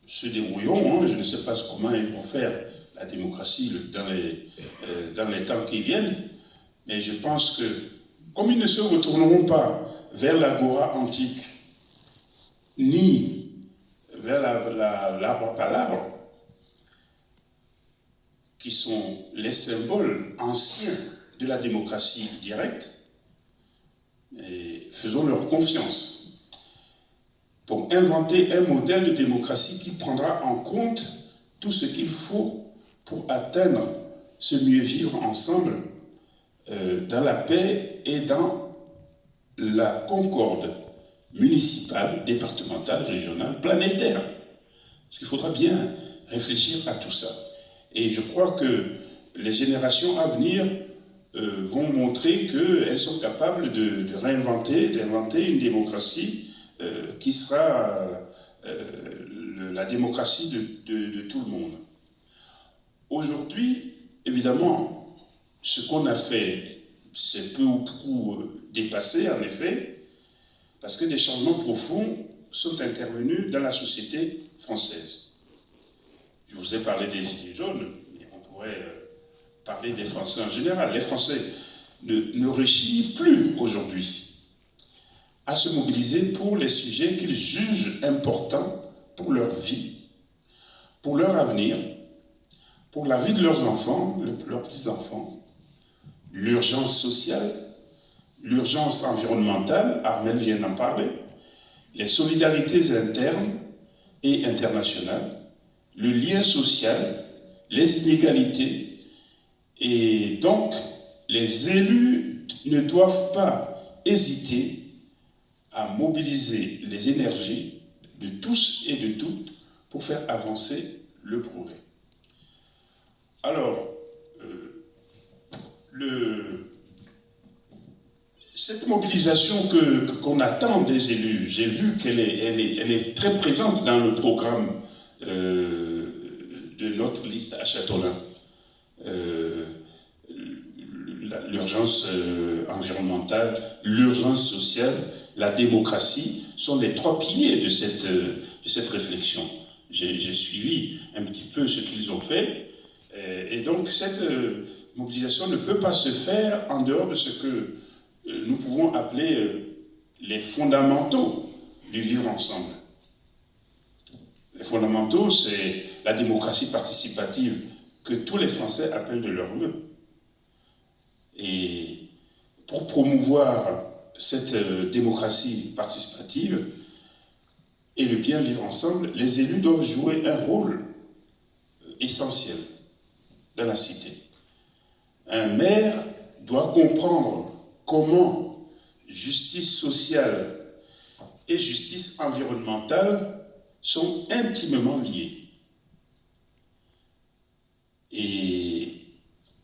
se débrouilleront, je ne sais pas comment ils vont faire la démocratie dans les temps qui viennent, mais je pense que, comme ils ne se retourneront pas vers l'agora antique, ni vers l'arbre palabre, qui sont les symboles anciens de la démocratie directe, et faisons leur confiance pour inventer un modèle de démocratie qui prendra en compte tout ce qu'il faut pour atteindre ce mieux vivre ensemble dans la paix et dans la concorde municipale, départementale, régionale, planétaire. Parce qu'il faudra bien réfléchir à tout ça. Et je crois que les générations à venir vont montrer qu'elles sont capables de d'inventer une démocratie qui sera la démocratie de tout le monde. Aujourd'hui, évidemment, ce qu'on a fait, c'est peu ou prou dépassé, en effet, parce que des changements profonds sont intervenus dans la société française. Je vous ai parlé des Gilets jaunes, mais on pourrait parler des Français en général. Les Français ne réchignent plus aujourd'hui à se mobiliser pour les sujets qu'ils jugent importants pour leur vie, pour leur avenir, pour la vie de leurs enfants, leurs petits-enfants, l'urgence sociale, l'urgence environnementale, Armel vient d'en parler, les solidarités internes et internationales, le lien social, les inégalités, et donc les élus ne doivent pas hésiter à mobiliser les énergies de tous et de toutes pour faire avancer le progrès. Alors, cette mobilisation qu'on attend des élus, j'ai vu qu'elle est très présente dans le programme de notre liste à Châteaulin. L'urgence environnementale, l'urgence sociale, la démocratie sont les trois piliers de cette réflexion. J'ai suivi un petit peu ce qu'ils ont fait, et donc cette mobilisation ne peut pas se faire en dehors de ce que nous pouvons appeler les fondamentaux du vivre ensemble. Les fondamentaux, c'est la démocratie participative que tous les Français appellent de leur vœu. Et pour promouvoir cette démocratie participative et le bien vivre ensemble, les élus doivent jouer un rôle essentiel dans la cité. Un maire doit comprendre comment justice sociale et justice environnementale sont intimement liées. Et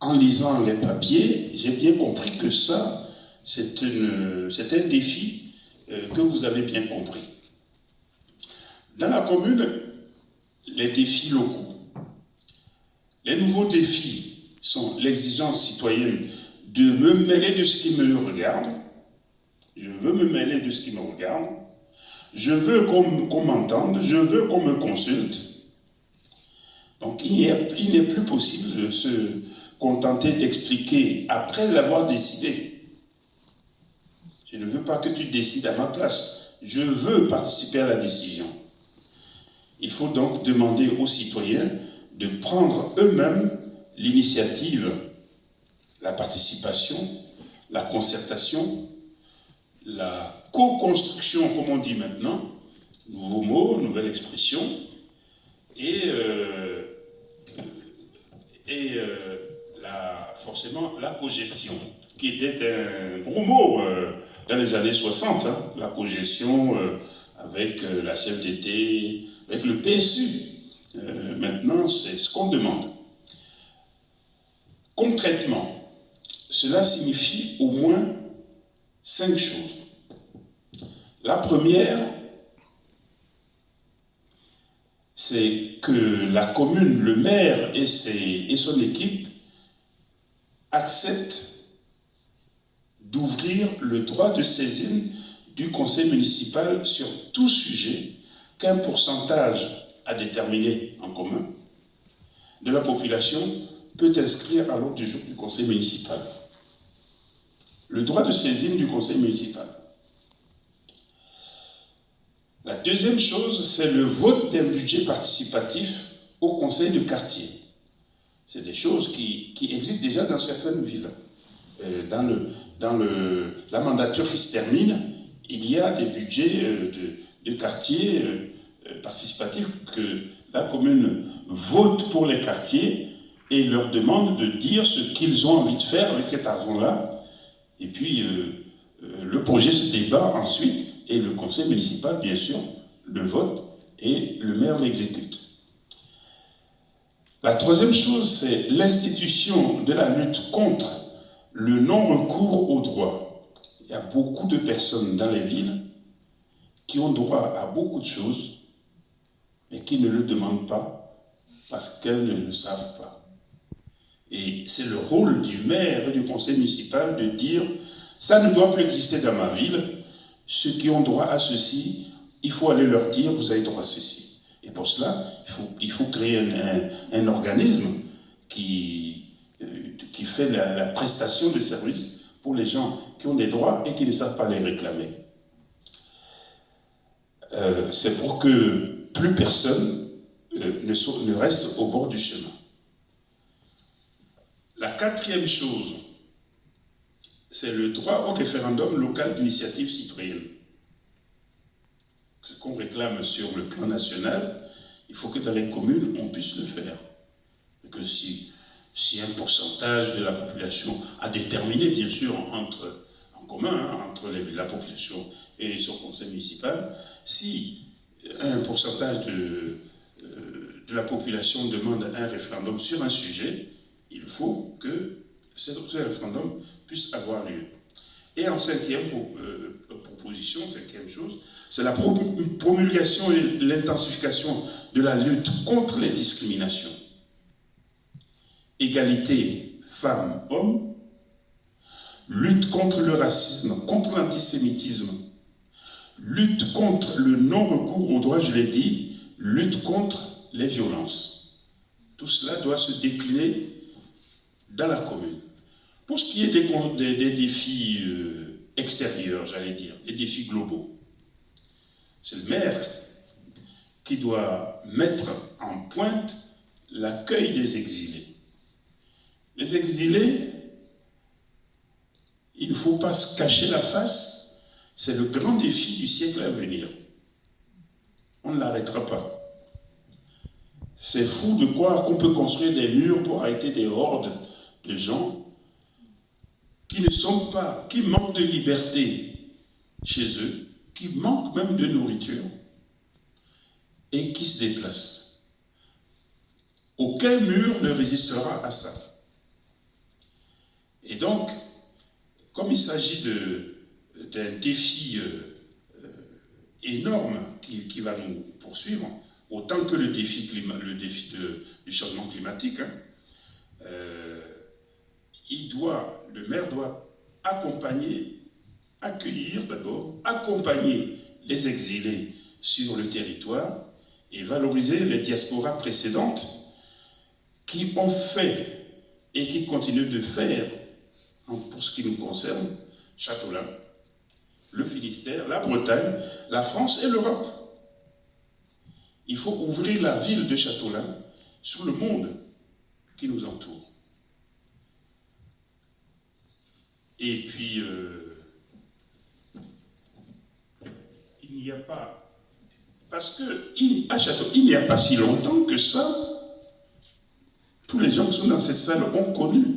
en lisant les papiers, j'ai bien compris que ça, c'est un défi que vous avez bien compris. Dans la commune, les défis locaux. Les nouveaux défis sont l'exigence citoyenne de me mêler de ce qui me regarde. Je veux me mêler de ce qui me regarde. Je veux qu'on m'entende. Je veux qu'on me consulte. Donc il n'est plus possible de se contenter d'expliquer après l'avoir décidé. Je ne veux pas que tu décides à ma place. Je veux participer à la décision. Il faut donc demander aux citoyens de prendre eux-mêmes l'initiative, la participation, la concertation, la co-construction, comme on dit maintenant, nouveau mot, nouvelle expression, et forcément la cogestion, qui était un gros mot dans les années 60, hein, la cogestion avec la CFDT, avec le PSU. Maintenant, c'est ce qu'on demande. Concrètement, cela signifie au moins 5 choses. La première, c'est que la commune, le maire et son équipe acceptent d'ouvrir le droit de saisine du conseil municipal sur tout sujet qu'un pourcentage à déterminer en commun de la population peut inscrire à l'ordre du jour du conseil municipal. Le droit de saisine du conseil municipal. La deuxième chose, c'est le vote d'un budget participatif au conseil de quartier. C'est des choses qui existent déjà dans certaines villes. La mandature qui se termine, il y a des budgets de quartier participatifs que la commune vote pour les quartiers et leur demande de dire ce qu'ils ont envie de faire avec cet argent-là. Et puis, le projet se débat ensuite et le conseil municipal, bien sûr, le vote et le maire l'exécute. La troisième chose, c'est l'institution de la lutte contre le non-recours au droit. Il y a beaucoup de personnes dans les villes qui ont droit à beaucoup de choses, mais qui ne le demandent pas parce qu'elles ne le savent pas. Et c'est le rôle du maire et du conseil municipal de dire « ça ne doit plus exister dans ma ville, ceux qui ont droit à ceci, il faut aller leur dire « vous avez droit à ceci ». Et pour cela, il faut créer un organisme qui fait la prestation de services pour les gens qui ont des droits et qui ne savent pas les réclamer. C'est pour que plus personne ne reste au bord du chemin. La quatrième chose, c'est le droit au référendum local d'initiative citoyenne. Ce qu'on réclame sur le plan national, il faut que dans les communes, on puisse le faire. Et que si un pourcentage de la population a déterminé, bien sûr, en commun, entre la population et son conseil municipal, si un pourcentage de la population demande un référendum sur un sujet, il faut que ce référendum puisse avoir lieu. Et en cinquième proposition, cinquième chose, c'est la promulgation et l'intensification de la lutte contre les discriminations. Égalité femmes-hommes, lutte contre le racisme, contre l'antisémitisme, lutte contre le non-recours aux droits, je l'ai dit, lutte contre les violences. Tout cela doit se décliner dans la commune. Pour ce qui est des défis extérieurs, j'allais dire, des défis globaux, c'est le maire qui doit mettre en pointe l'accueil des exilés. Les exilés, il ne faut pas se cacher la face, c'est le grand défi du siècle à venir. On ne l'arrêtera pas. C'est fou de croire qu'on peut construire des murs pour arrêter des hordes de gens qui ne sont pas, qui manquent de liberté chez eux, qui manquent même de nourriture et qui se déplacent. Aucun mur ne résistera à ça. Et donc, comme il s'agit d'un défi énorme qui va nous poursuivre, autant que le défi du changement climatique, le maire doit accueillir d'abord, accompagner les exilés sur le territoire et valoriser les diasporas précédentes qui ont fait et qui continuent de faire, pour ce qui nous concerne, Châteaulin, le Finistère, la Bretagne, la France et l'Europe. Il faut ouvrir la ville de Châteaulin sur le monde qui nous entoure. Et puis, il n'y a pas... Parce qu'à Châteaulin, il n'y a pas si longtemps que ça, tous les gens qui sont dans cette salle ont connu,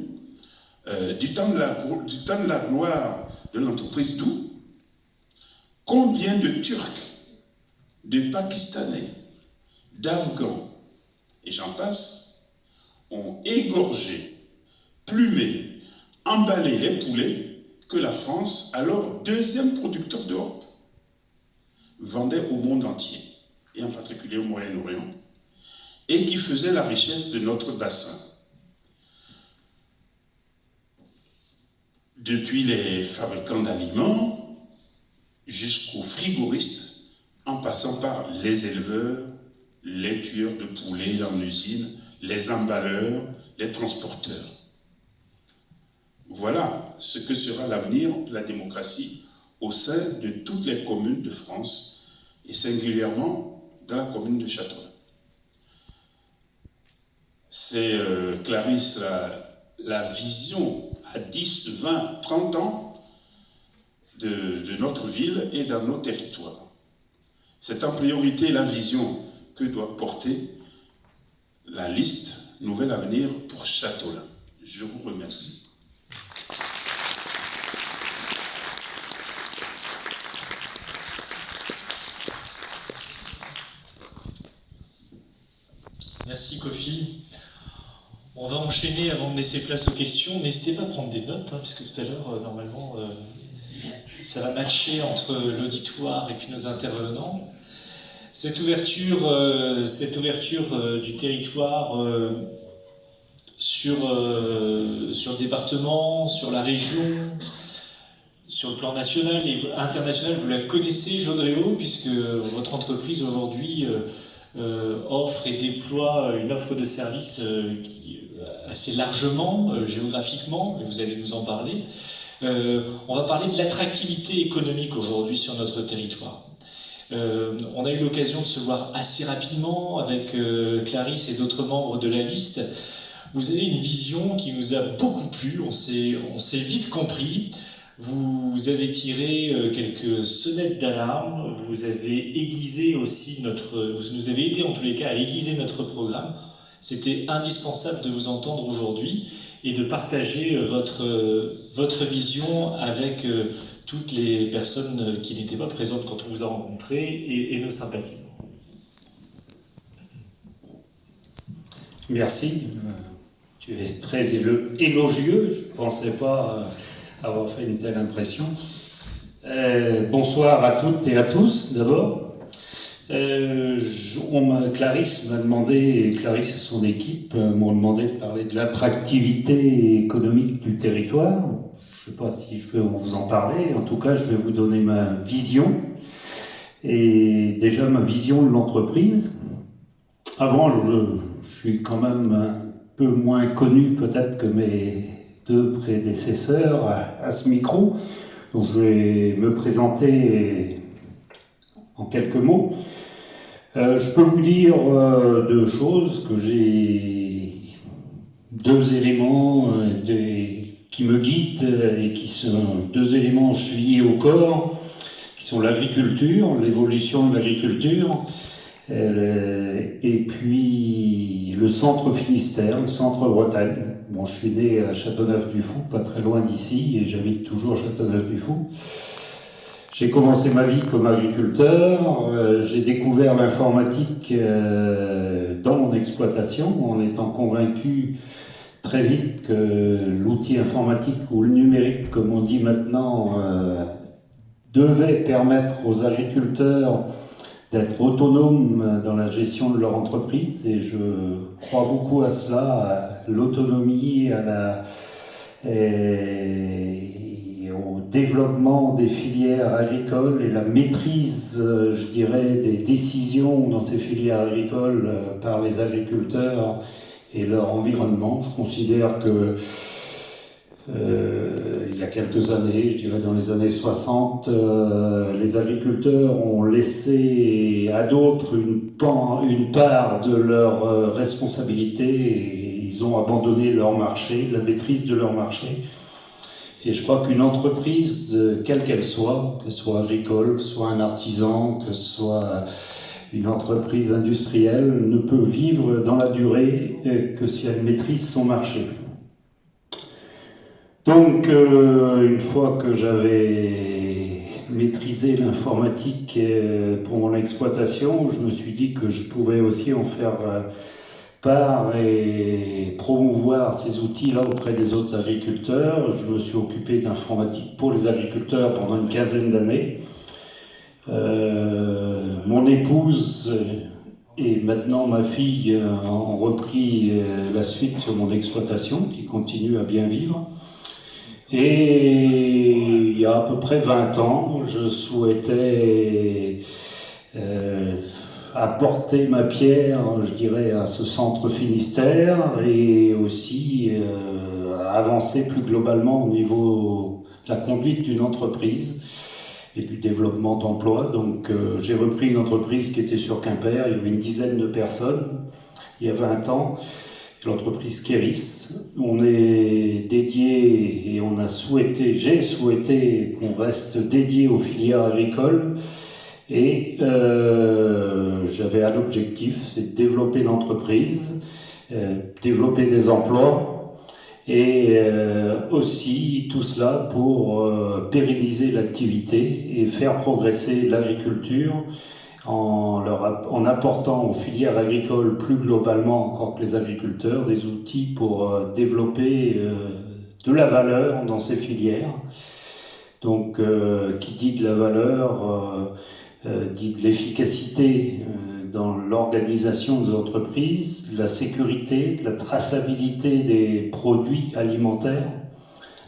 du temps de la gloire de l'entreprise Doux, Combien de Turcs, de Pakistanais, d'Afghans, et j'en passe, ont égorgé, plumé, emballé les poulets que la France, alors deuxième producteur d'Europe, vendait au monde entier, et en particulier au Moyen-Orient, et qui faisait la richesse de notre bassin. Depuis les fabricants d'aliments jusqu'aux frigoristes, en passant par les éleveurs, les tueurs de poulets en usine, les emballeurs, les transporteurs. Voilà ce que sera l'avenir de la démocratie au sein de toutes les communes de France et singulièrement dans la commune de Châteaulin. C'est Clarisse la vision à 10, 20, 30 ans de notre ville et dans nos territoires. C'est en priorité la vision que doit porter la liste Nouvel Avenir pour Châteaulin. Je vous remercie. Merci Kofi. On va enchaîner avant de laisser place aux questions. N'hésitez pas à prendre des notes, puisque tout à l'heure, normalement, ça va matcher entre l'auditoire et puis nos intervenants. Cette ouverture du territoire sur le département, sur la région, sur le plan national et international, vous la connaissez, Jodréo, puisque votre entreprise aujourd'hui offre et déploie une offre de services assez largement, géographiquement, et vous allez nous en parler. On va parler de l'attractivité économique aujourd'hui sur notre territoire. On a eu l'occasion de se voir assez rapidement avec Clarisse et d'autres membres de la liste. Vous avez une vision qui nous a beaucoup plu, on s'est vite compris. Vous avez tiré quelques sonnettes d'alarme, vous avez aiguisé aussi vous nous avez aidé en tous les cas à aiguiser notre programme. C'était indispensable de vous entendre aujourd'hui et de partager votre vision avec toutes les personnes qui n'étaient pas présentes quand on vous a rencontrés et nos sympathies. Merci. Tu es très élogieux. Je ne pensais pas avoir fait une telle impression. Bonsoir à toutes et à tous, d'abord. Clarisse m'a demandé, et Clarisse et son équipe m'ont demandé de parler de l'attractivité économique du territoire. Je ne sais pas si je peux vous en parler. En tout cas, je vais vous donner ma vision. Et déjà, ma vision de l'entreprise. Avant, je suis quand même un peu moins connu peut-être que mes deux prédécesseurs à ce micro. Donc, je vais me présenter en quelques mots. Je peux vous dire deux choses, que j'ai deux éléments qui me guident et qui sont deux éléments chevillés au corps, qui sont l'agriculture, l'évolution de l'agriculture, et puis le centre Finistère, le centre Bretagne. Bon, je suis né à Châteauneuf-du-Fou, pas très loin d'ici, et j'habite toujours à Châteauneuf-du-Fou. J'ai commencé ma vie comme agriculteur, j'ai découvert l'informatique dans mon exploitation en étant convaincu très vite que l'outil informatique ou le numérique, comme on dit maintenant, devait permettre aux agriculteurs d'être autonomes dans la gestion de leur entreprise, et je crois beaucoup à cela, à l'autonomie, au développement des filières agricoles et la maîtrise, je dirais, des décisions dans ces filières agricoles par les agriculteurs et leur environnement. Je considère que il y a quelques années, je dirais dans les années 60, les agriculteurs ont laissé à d'autres une part de leur responsabilité, et ils ont abandonné leur marché, la maîtrise de leur marché. Et je crois qu'une entreprise, quelle qu'elle soit, que ce soit agricole, que ce soit un artisan, que ce soit une entreprise industrielle, ne peut vivre dans la durée que si elle maîtrise son marché. Donc, une fois que j'avais maîtriser l'informatique pour mon exploitation, je me suis dit que je pouvais aussi en faire part et promouvoir ces outils-là auprès des autres agriculteurs. Je me suis occupé d'informatique pour les agriculteurs pendant une quinzaine d'années. Mon épouse et maintenant ma fille ont repris la suite sur mon exploitation, qui continue à bien vivre. Et il y a à peu près 20 ans, je souhaitais apporter ma pierre, je dirais, à ce centre Finistère et aussi avancer plus globalement au niveau de la conduite d'une entreprise et du développement d'emplois. Donc j'ai repris une entreprise qui était sur Quimper, il y avait une dizaine de personnes il y a 20 ans, l'entreprise Kéris. On est dédié et j'ai souhaité qu'on reste dédié aux filières agricoles. Et j'avais un objectif, c'est de développer l'entreprise, développer des emplois et aussi tout cela pour pérenniser l'activité et faire progresser l'agriculture en apportant aux filières agricoles plus globalement encore que les agriculteurs des outils pour développer de la valeur dans ces filières. Donc qui dit de la valeur dit de l'efficacité dans l'organisation des entreprises, la sécurité, la traçabilité des produits alimentaires.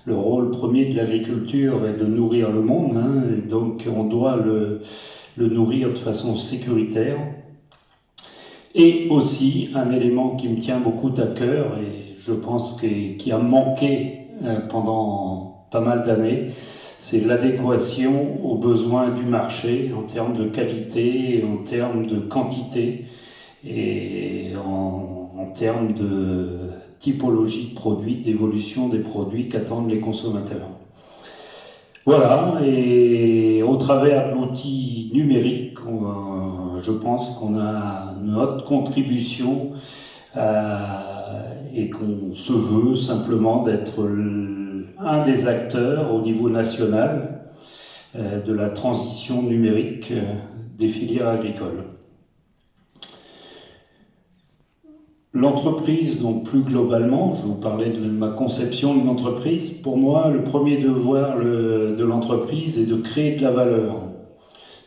Le rôle premier de l'agriculture est de nourrir le monde, et donc on doit le nourrir de façon sécuritaire. Et aussi un élément qui me tient beaucoup à cœur et je pense qui a manqué pendant pas mal d'années, c'est l'adéquation aux besoins du marché en termes de qualité, en termes de quantité et en termes de typologie de produits, d'évolution des produits qu'attendent les consommateurs. Voilà, et au travers de l'outil numérique, je pense qu'on a notre contribution et qu'on se veut simplement d'être un des acteurs au niveau national de la transition numérique des filières agricoles. L'entreprise, donc plus globalement, je vais vous parler de ma conception d'une entreprise. Pour moi, le premier devoir de l'entreprise est de créer de la valeur.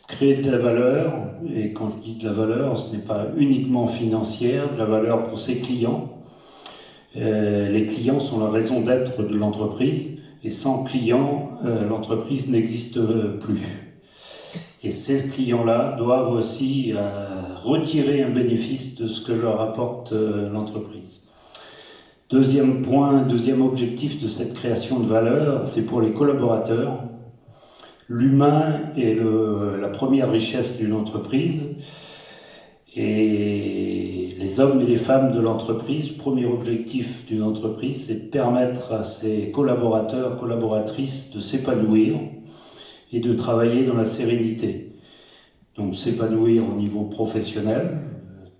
Créer de la valeur, et quand je dis de la valeur, ce n'est pas uniquement financière, de la valeur pour ses clients. Les clients sont la raison d'être de l'entreprise, et sans clients, l'entreprise n'existe plus. Et ces clients-là doivent aussi retirer un bénéfice de ce que leur apporte l'entreprise. Deuxième point, deuxième objectif de cette création de valeur, c'est pour les collaborateurs. L'humain est la première richesse d'une entreprise. Et les hommes et les femmes de l'entreprise, le premier objectif d'une entreprise, c'est de permettre à ses collaborateurs, collaboratrices de s'épanouir et de travailler dans la sérénité. Donc s'épanouir au niveau professionnel,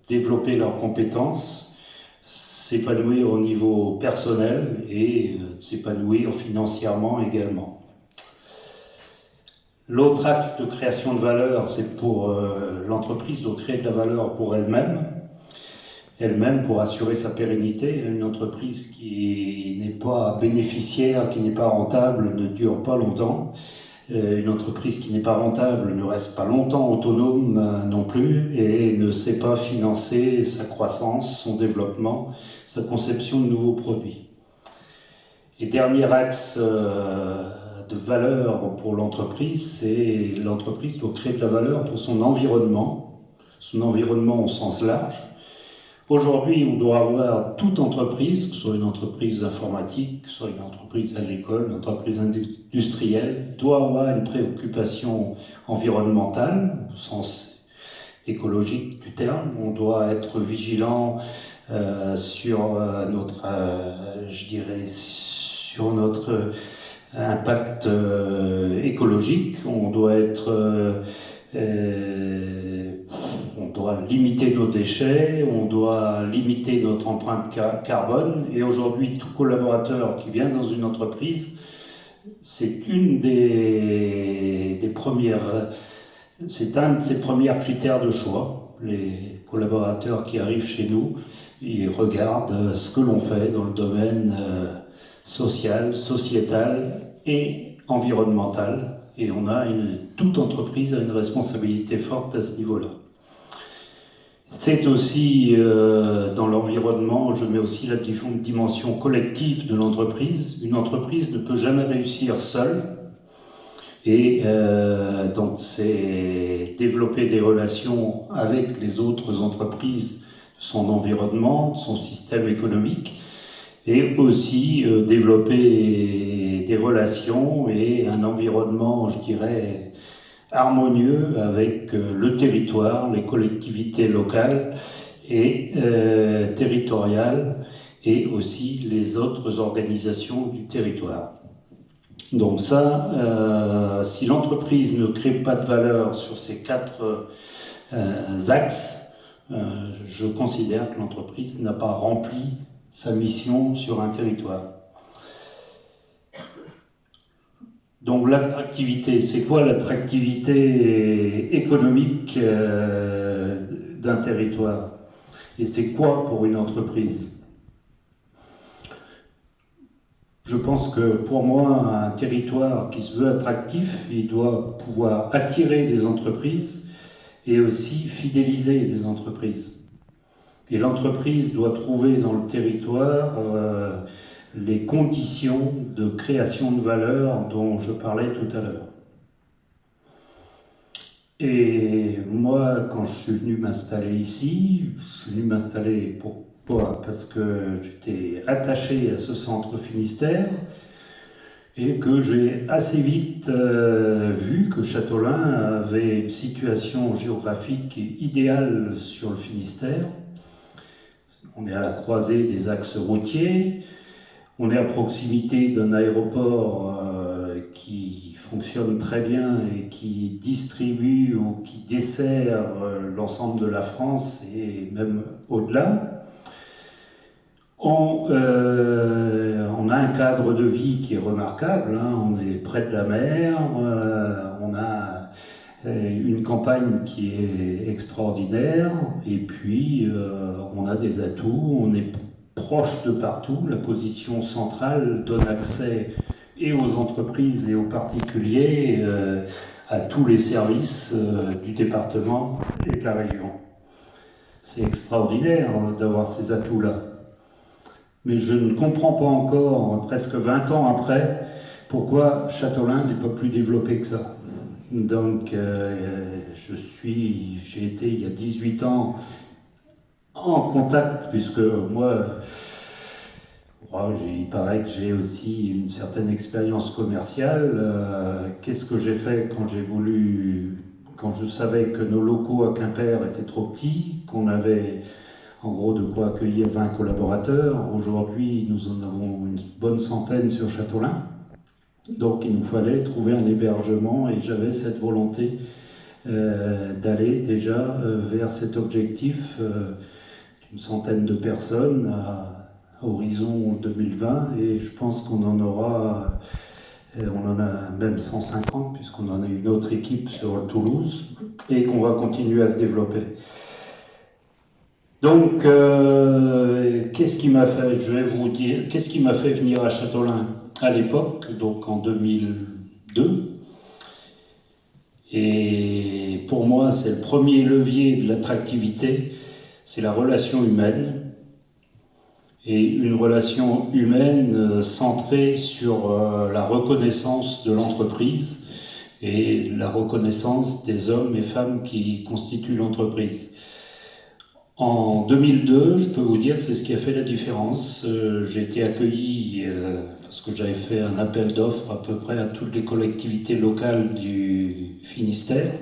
développer leurs compétences, s'épanouir au niveau personnel et s'épanouir financièrement également. L'autre axe de création de valeur, c'est pour l'entreprise de créer de la valeur pour elle-même pour assurer sa pérennité. Une entreprise qui n'est pas bénéficiaire, qui n'est pas rentable, ne dure pas longtemps. Une entreprise qui n'est pas rentable ne reste pas longtemps autonome non plus et ne sait pas financer sa croissance, son développement, sa conception de nouveaux produits. Et dernier axe de valeur pour l'entreprise, c'est l'entreprise doit créer de la valeur pour son environnement au sens large. Aujourd'hui, on doit avoir toute entreprise, que ce soit une entreprise informatique, que ce soit une entreprise agricole, une entreprise industrielle, doit avoir une préoccupation environnementale, au sens écologique du terme. On doit être vigilant sur notre impact écologique. On doit limiter nos déchets, on doit limiter notre empreinte carbone. Et aujourd'hui, tout collaborateur qui vient dans une entreprise c'est c'est un de ses premiers critères de choix. Les collaborateurs qui arrivent chez nous, ils regardent ce que l'on fait dans le domaine social, sociétal et environnemental. Et toute entreprise a une responsabilité forte à ce niveau-là. C'est aussi dans l'environnement, je mets aussi la dimension collective de l'entreprise. Une entreprise ne peut jamais réussir seule. Et donc c'est développer des relations avec les autres entreprises, son environnement, son système économique, et aussi développer des relations et un environnement, je dirais, harmonieux avec le territoire, les collectivités locales et territoriales, et aussi les autres organisations du territoire. Donc ça, si l'entreprise ne crée pas de valeur sur ces 4 axes, je considère que l'entreprise n'a pas rempli sa mission sur un territoire. Donc l'attractivité, c'est quoi l'attractivité économique d'un territoire? Et c'est quoi pour une entreprise? Je pense que pour moi, un territoire qui se veut attractif, il doit pouvoir attirer des entreprises et aussi fidéliser des entreprises. Et l'entreprise doit trouver dans le territoire les conditions de création de valeur dont je parlais tout à l'heure. Et moi, quand je suis venu m'installer ici, je suis venu m'installer pourquoi? Parce que j'étais attaché à ce centre Finistère et que j'ai assez vite vu que Châteaulin avait une situation géographique idéale sur le Finistère. On est à la croisée des axes routiers, on est à proximité d'un aéroport qui fonctionne très bien et qui distribue ou qui dessert l'ensemble de la France et même au-delà. On a un cadre de vie qui est remarquable, hein. On est près de la mer, on a une campagne qui est extraordinaire, et puis on a des atouts, on est proche de partout, la position centrale donne accès et aux entreprises et aux particuliers à tous les services du département et de la région. C'est extraordinaire d'avoir ces atouts-là. Mais je ne comprends pas encore, presque 20 ans après, pourquoi Châteaulin n'est pas plus développé que ça. Donc j'ai été il y a 18 ans en contact, puisque moi, il paraît que j'ai aussi une certaine expérience commerciale. Qu'est-ce que j'ai fait quand je savais que nos locaux à Quimper étaient trop petits, qu'on avait en gros de quoi accueillir 20 collaborateurs. Aujourd'hui, nous en avons une bonne centaine sur Châteaulin. Donc il nous fallait trouver un hébergement et j'avais cette volonté d'aller déjà vers cet objectif d'une centaine de personnes à horizon 2020, et je pense qu'on en aura, on en a même 150 puisqu'on en a une autre équipe sur Toulouse et qu'on va continuer à se développer. Donc, qu'est-ce qui m'a fait, je vais vous dire, qu'est-ce qui m'a fait venir à Châteaulin à l'époque, donc en 2002. Et pour moi, c'est le premier levier de l'attractivité, c'est la relation humaine. Et une relation humaine centrée sur la reconnaissance de l'entreprise et la reconnaissance des hommes et femmes qui constituent l'entreprise. En 2002, je peux vous dire que c'est ce qui a fait la différence. J'ai été accueilli, parce que j'avais fait un appel d'offres à peu près à toutes les collectivités locales du Finistère.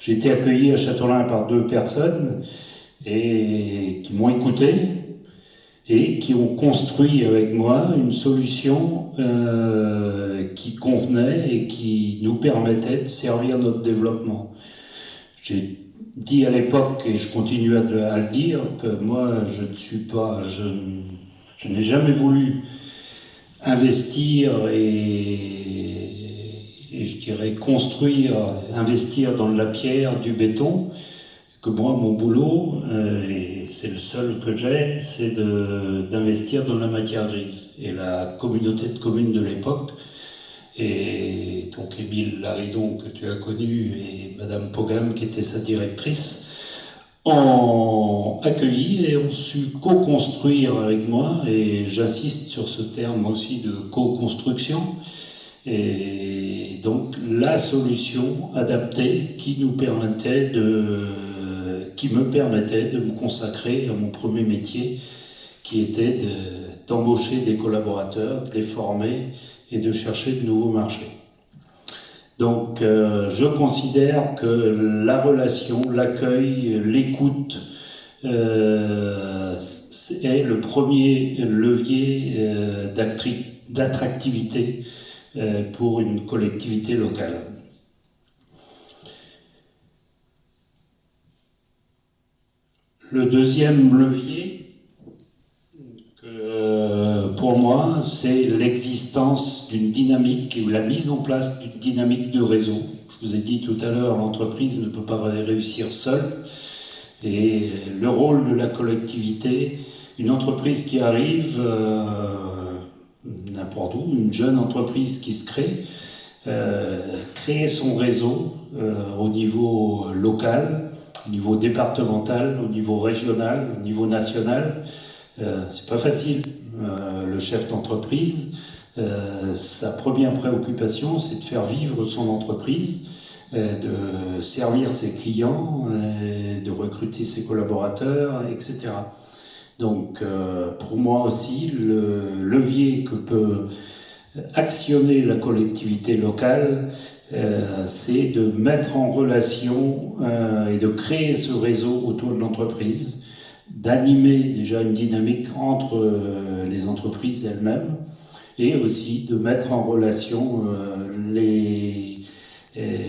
J'ai été accueilli à Châteaulin par 2 personnes et qui m'ont écouté et qui ont construit avec moi une solution qui convenait et qui nous permettait de servir notre développement. J'ai dit à l'époque, et je continue à le dire, que moi je n'ai jamais voulu investir et je dirais construire, investir dans de la pierre, du béton, que moi, mon boulot, et c'est le seul que j'ai, c'est d'investir dans la matière grise. Et la communauté de communes de l'époque, et donc Émile Laridon, que tu as connu, et Madame Pogam, qui était sa directrice, ont accueilli et ont su co-construire avec moi, et j'insiste sur ce terme aussi de co-construction, et donc la solution adaptée qui me permettait de me consacrer à mon premier métier, qui était d'embaucher des collaborateurs, de les former et de chercher de nouveaux marchés. Donc je considère que la relation, l'accueil, l'écoute est le premier levier d'attractivité pour une collectivité locale. Le deuxième levier, pour moi, c'est l'existence d'une dynamique ou la mise en place d'une dynamique de réseau. Je vous ai dit tout à l'heure, l'entreprise ne peut pas réussir seule. Et le rôle de la collectivité, une entreprise qui arrive, n'importe où, une jeune entreprise qui se crée, créer son réseau au niveau local, au niveau départemental, au niveau régional, au niveau national, c'est pas facile. Le chef d'entreprise, sa première préoccupation, c'est de faire vivre son entreprise, de servir ses clients, de recruter ses collaborateurs, etc. Donc, pour moi aussi, le levier que peut actionner la collectivité locale, c'est de mettre en relation et de créer ce réseau autour de l'entreprise, d'animer déjà une dynamique entre les entreprises elles-mêmes et aussi de mettre en relation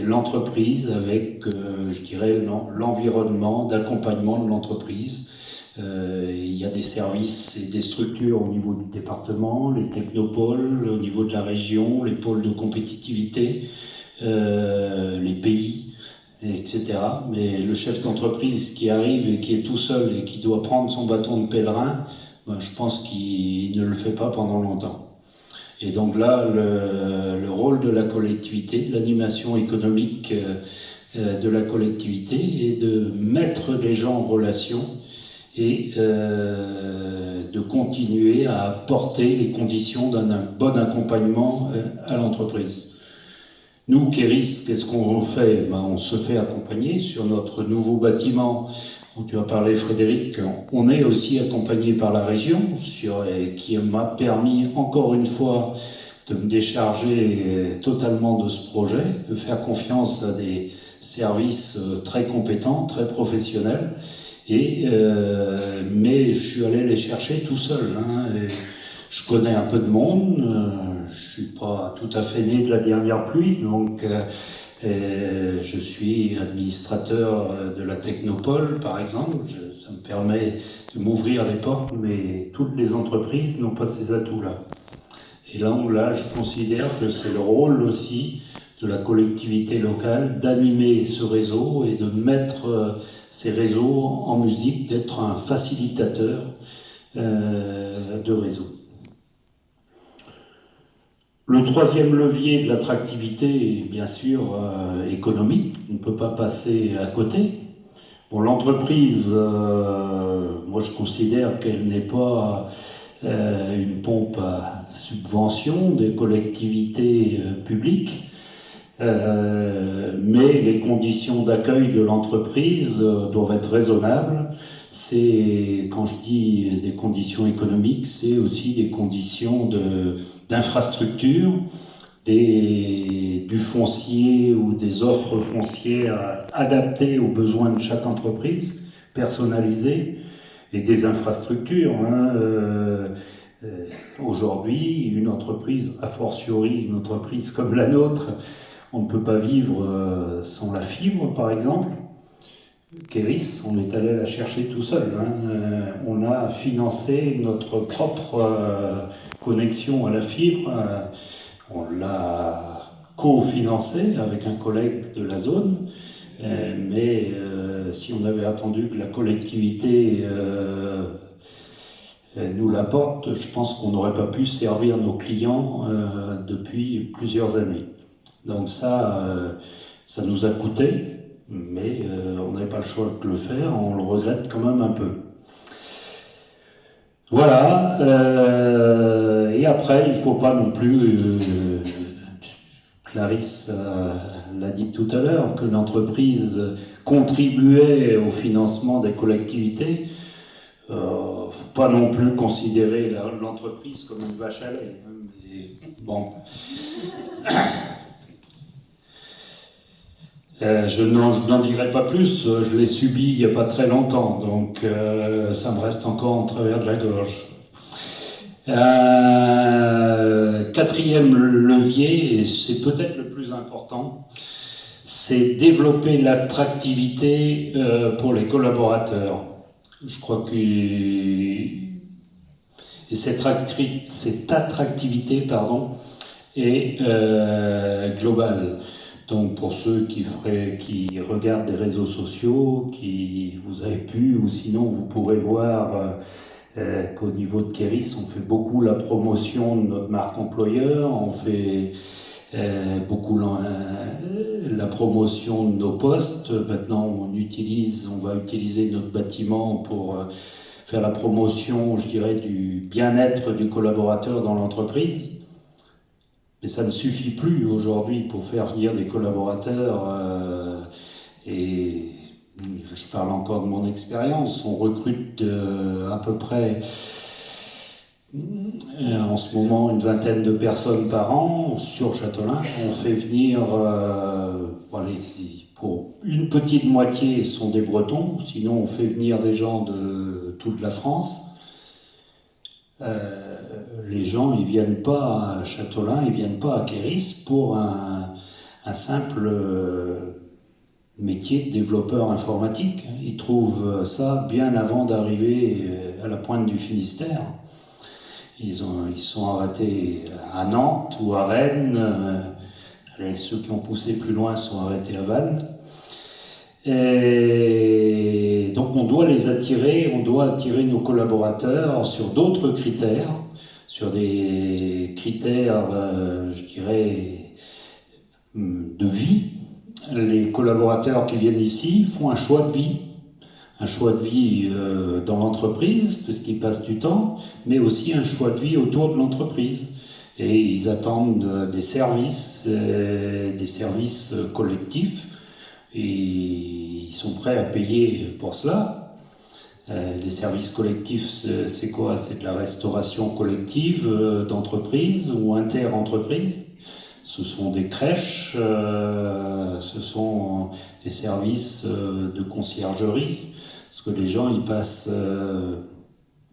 l'entreprise avec, je dirais, l'environnement d'accompagnement de l'entreprise. Il y a des services et des structures au niveau du département, les technopoles, au niveau de la région, les pôles de compétitivité, les pays, etc. Mais le chef d'entreprise qui arrive et qui est tout seul et qui doit prendre son bâton de pèlerin, ben, je pense qu'il ne le fait pas pendant longtemps. Et donc là, le rôle de la collectivité, l'animation économique de la collectivité est de mettre les gens en relation et de continuer à apporter les conditions d'un bon accompagnement à l'entreprise. Nous, Kéris, qu'est-ce qu'on fait? Ben, on se fait accompagner sur notre nouveau bâtiment dont tu as parlé, Frédéric. On est aussi accompagné par la région, qui m'a permis encore une fois de me décharger totalement de ce projet, de faire confiance à des services très compétents, très professionnels. Mais je suis allé les chercher tout seul. Je connais un peu de monde, je suis pas tout à fait né de la dernière pluie, donc je suis administrateur de la Technopole, par exemple. Ça me permet de m'ouvrir les portes, mais toutes les entreprises n'ont pas ces atouts-là. Et là, je considère que c'est le rôle aussi de la collectivité locale d'animer ce réseau et de mettre ces réseaux en musique, d'être un facilitateur de réseau. Le troisième levier de l'attractivité est bien sûr économique, on ne peut pas passer à côté. Bon, l'entreprise, moi je considère qu'elle n'est pas une pompe à subvention des collectivités publiques, mais les conditions d'accueil de l'entreprise doivent être raisonnables. Quand je dis des conditions économiques, c'est aussi des conditions d'infrastructure, du foncier ou des offres foncières adaptées aux besoins de chaque entreprise, personnalisées, et des infrastructures. Aujourd'hui, une entreprise, a fortiori une entreprise comme la nôtre, on ne peut pas vivre sans la fibre, par exemple. Kéris, on est allé la chercher tout seul. On a financé notre propre connexion à la fibre. On l'a co-financé avec un collègue de la zone. Mais si on avait attendu que la collectivité nous l'apporte, je pense qu'on n'aurait pas pu servir nos clients depuis plusieurs années. Donc ça nous a coûté, mais on n'avait pas le choix de le faire, on le regrette quand même un peu. Voilà, et après, il ne faut pas non plus, Clarisse l'a dit tout à l'heure, que l'entreprise contribuait au financement des collectivités. Il ne faut pas non plus considérer l'entreprise comme une vache à lait. Mais bon. Je n'en dirai pas plus, je l'ai subi il n'y a pas très longtemps, donc ça me reste encore en travers de la gorge. Quatrième levier, et c'est peut-être le plus important, c'est développer l'attractivité pour les collaborateurs. Je crois que cette attractivité est globale. Donc pour ceux qui regardent des réseaux sociaux, vous avez pu, ou sinon vous pourrez voir qu'au niveau de Kéris, on fait beaucoup la promotion de notre marque employeur, on fait beaucoup la promotion de nos postes. Maintenant, on va utiliser notre bâtiment pour faire la promotion, je dirais, du bien-être du collaborateur dans l'entreprise. Mais ça ne suffit plus aujourd'hui pour faire venir des collaborateurs et je parle encore de mon expérience, on recrute à peu près en ce moment une vingtaine de personnes par an sur Châtelain. On fait venir, pour une petite moitié sont des Bretons, sinon on fait venir des gens de toute la France. Les gens, ils viennent pas à Châtelain, ils viennent pas à Kéris pour un simple métier de développeur informatique. Ils trouvent ça bien avant d'arriver à la pointe du Finistère. Ils sont arrêtés à Nantes ou à Rennes. Ceux qui ont poussé plus loin sont arrêtés à Vannes. Et donc on doit les attirer, on doit attirer nos collaborateurs sur d'autres critères, sur des critères, je dirais, de vie. Les collaborateurs qui viennent ici font un choix de vie dans l'entreprise, parce qu'ils passent du temps, mais aussi un choix de vie autour de l'entreprise. Et ils attendent des services collectifs, et ils sont prêts à payer pour cela. Les services collectifs, c'est quoi? C'est de la restauration collective d'entreprise ou inter-entreprise. Ce sont des crèches, ce sont des services de conciergerie, parce que les gens, ils passent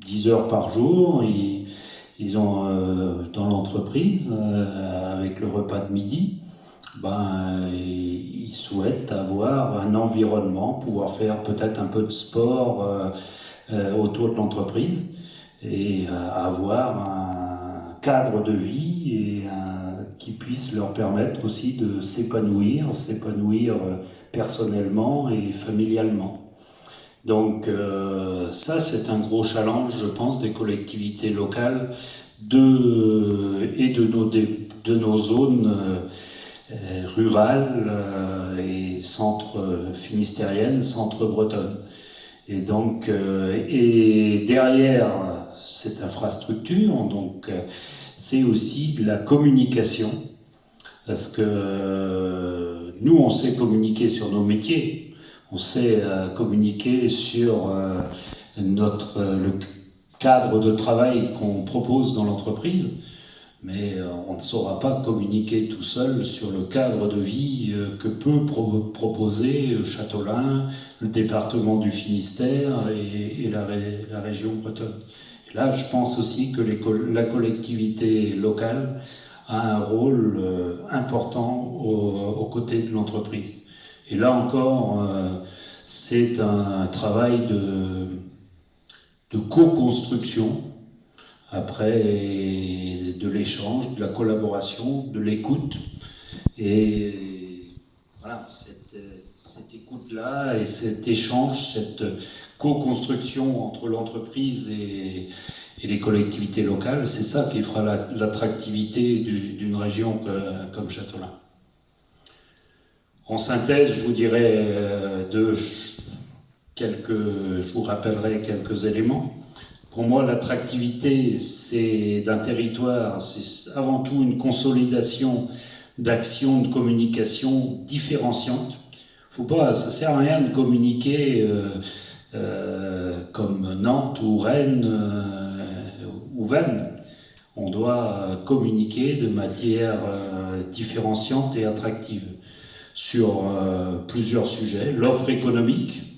10 heures par jour, ils ont dans l'entreprise, avec le repas de midi, ils souhaitent avoir un environnement, pouvoir faire peut-être un peu de sport autour de l'entreprise, et avoir un cadre de vie et qui puisse leur permettre aussi de s'épanouir personnellement et familialement. Donc ça, c'est un gros challenge, je pense, des collectivités locales et de nos zones rurales et centres finistériennes, centres bretonnes. Et donc, et derrière cette infrastructure, donc, c'est aussi de la communication, parce que nous, on sait communiquer sur nos métiers, on sait communiquer sur le cadre de travail qu'on propose dans l'entreprise, mais on ne saura pas communiquer tout seul sur le cadre de vie que peut proposer Châtelain, le département du Finistère et la région bretonne. Et là, je pense aussi que la collectivité locale a un rôle important aux côtés de l'entreprise. Et là encore, c'est un travail de co-construction, après de l'échange, de la collaboration, de l'écoute. Et voilà, cette écoute-là et cet échange, cette co-construction entre l'entreprise et les collectivités locales, c'est ça qui fera l'attractivité d'une région comme Châteaulin. En synthèse, je vous dirais je vous rappellerai quelques éléments. Pour moi, l'attractivité d'un territoire, c'est avant tout une consolidation d'actions de communication différenciantes. Ça sert à rien de communiquer comme Nantes ou Rennes ou Vannes. On doit communiquer de manière différenciante et attractive sur plusieurs sujets, l'offre économique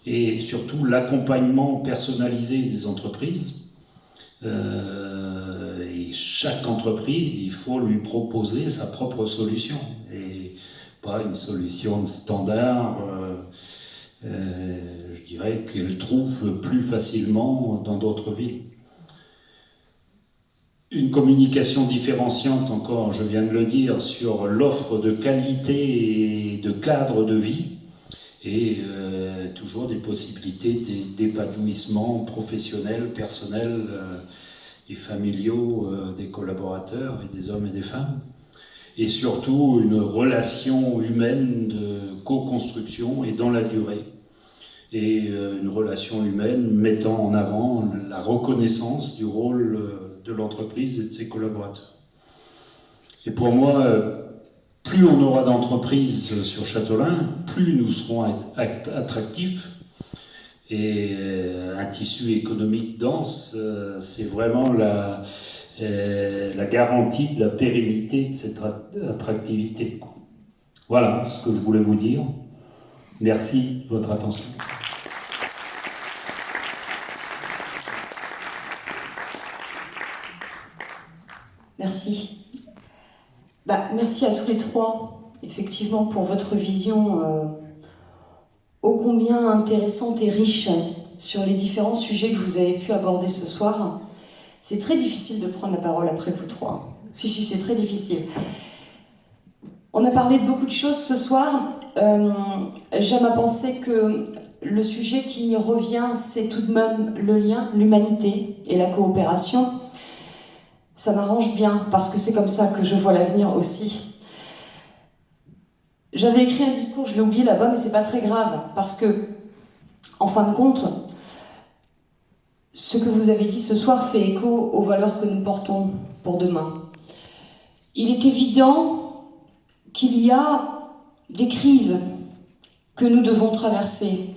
et surtout l'accompagnement personnalisé des entreprises. Et chaque entreprise, il faut lui proposer sa propre solution et pas une solution standard, je dirais qu'elle trouve plus facilement dans d'autres villes. Une communication différenciante, encore, je viens de le dire, sur l'offre de qualité et de cadre de vie, et toujours des possibilités d'épanouissement professionnel, personnel et familiaux des collaborateurs et des hommes et des femmes. Et surtout une relation humaine de co-construction et dans la durée. Et une relation humaine mettant en avant la reconnaissance du rôle de l'entreprise et de ses collaborateurs. Et pour moi, plus on aura d'entreprises sur Châteaulin, plus nous serons attractifs. Et un tissu économique dense, c'est vraiment la garantie de la pérennité de cette attractivité. Voilà ce que je voulais vous dire. Merci de votre attention. Merci. Merci à tous les trois, effectivement, pour votre vision ô combien intéressante et riche sur les différents sujets que vous avez pu aborder ce soir. C'est très difficile de prendre la parole après vous trois. Si, c'est très difficile. On a parlé de beaucoup de choses ce soir. J'aime à penser que le sujet qui revient, c'est tout de même le lien, l'humanité et la coopération. Ça m'arrange bien, parce que c'est comme ça que je vois l'avenir aussi. J'avais écrit un discours, je l'ai oublié là-bas, mais c'est pas très grave, parce que, en fin de compte, ce que vous avez dit ce soir fait écho aux valeurs que nous portons pour demain. Il est évident qu'il y a des crises que nous devons traverser.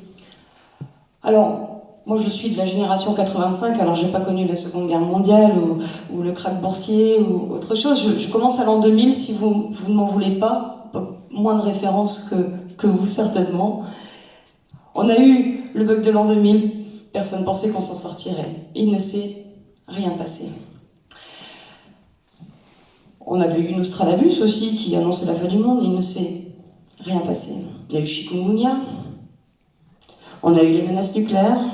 Alors, moi je suis de la génération 85, alors j'ai pas connu la Seconde Guerre mondiale ou le krach boursier ou autre chose. Je commence à l'an 2000, si vous ne m'en voulez pas, moins de références que vous certainement. On a eu le bug de l'an 2000, personne ne pensait qu'on s'en sortirait. Il ne s'est rien passé. On avait eu Nostradamus aussi qui annonçait la fin du monde, il ne s'est rien passé. Il y a eu chikungunya, on a eu les menaces nucléaires,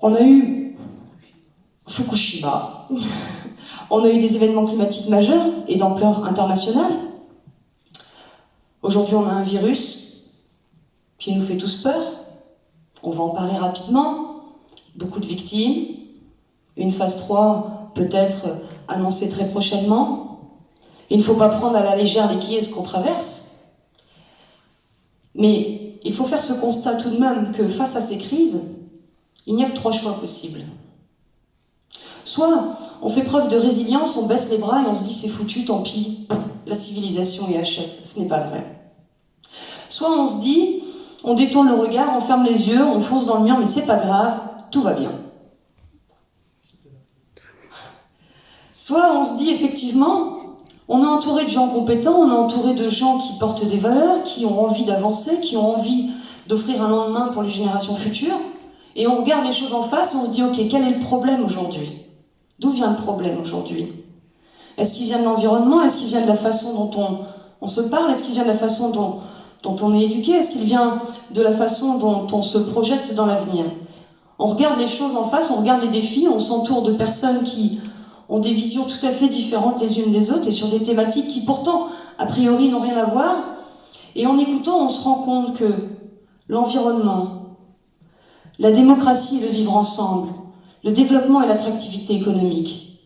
on a eu Fukushima, on a eu des événements climatiques majeurs et d'ampleur internationale. Aujourd'hui, on a un virus qui nous fait tous peur. On va en parler rapidement. Beaucoup de victimes. Une phase 3 peut-être annoncée très prochainement. Il ne faut pas prendre à la légère les crises qu'on traverse. Mais il faut faire ce constat tout de même que face à ces crises, il n'y a que 3 choix possibles. Soit on fait preuve de résilience, on baisse les bras et on se dit c'est foutu, tant pis, la civilisation est HS. Ce n'est pas vrai. Soit on se dit, on détourne le regard, on ferme les yeux, on fonce dans le mur, mais c'est pas grave, tout va bien. Soit on se dit effectivement, on est entouré de gens compétents, on est entouré de gens qui portent des valeurs, qui ont envie d'avancer, qui ont envie d'offrir un lendemain pour les générations futures, et on regarde les choses en face et on se dit, ok, quel est le problème aujourd'hui ? D'où vient le problème aujourd'hui ? Est-ce qu'il vient de l'environnement ? Est-ce qu'il vient de la façon dont on se parle ? Est-ce qu'il vient de la façon dont on est éduqué? Est-ce qu'il vient de la façon dont on se projette dans l'avenir? On regarde les choses en face, on regarde les défis, on s'entoure de personnes qui ont des visions tout à fait différentes les unes des autres et sur des thématiques qui pourtant, a priori, n'ont rien à voir. Et en écoutant, on se rend compte que l'environnement, la démocratie et le vivre ensemble, le développement et l'attractivité économique,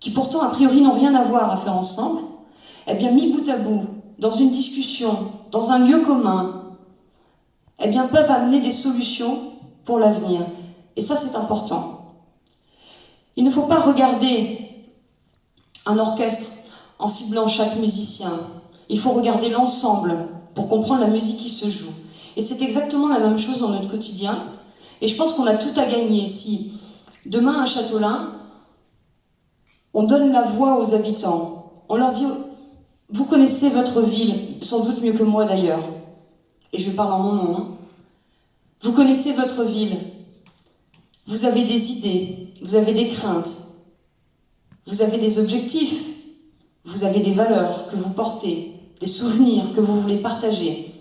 qui pourtant, a priori, n'ont rien à voir à faire ensemble, eh bien, mis bout à bout, dans une discussion, dans un lieu commun, eh bien, peuvent amener des solutions pour l'avenir. Et ça, c'est important. Il ne faut pas regarder un orchestre en ciblant chaque musicien. Il faut regarder l'ensemble pour comprendre la musique qui se joue. Et c'est exactement la même chose dans notre quotidien. Et je pense qu'on a tout à gagner si, demain à Châteaulin, on donne la voix aux habitants. On leur dit, vous connaissez votre ville, sans doute mieux que moi d'ailleurs. Et je parle en mon nom. Hein. Vous connaissez votre ville. Vous avez des idées, vous avez des craintes, vous avez des objectifs, vous avez des valeurs que vous portez, des souvenirs que vous voulez partager.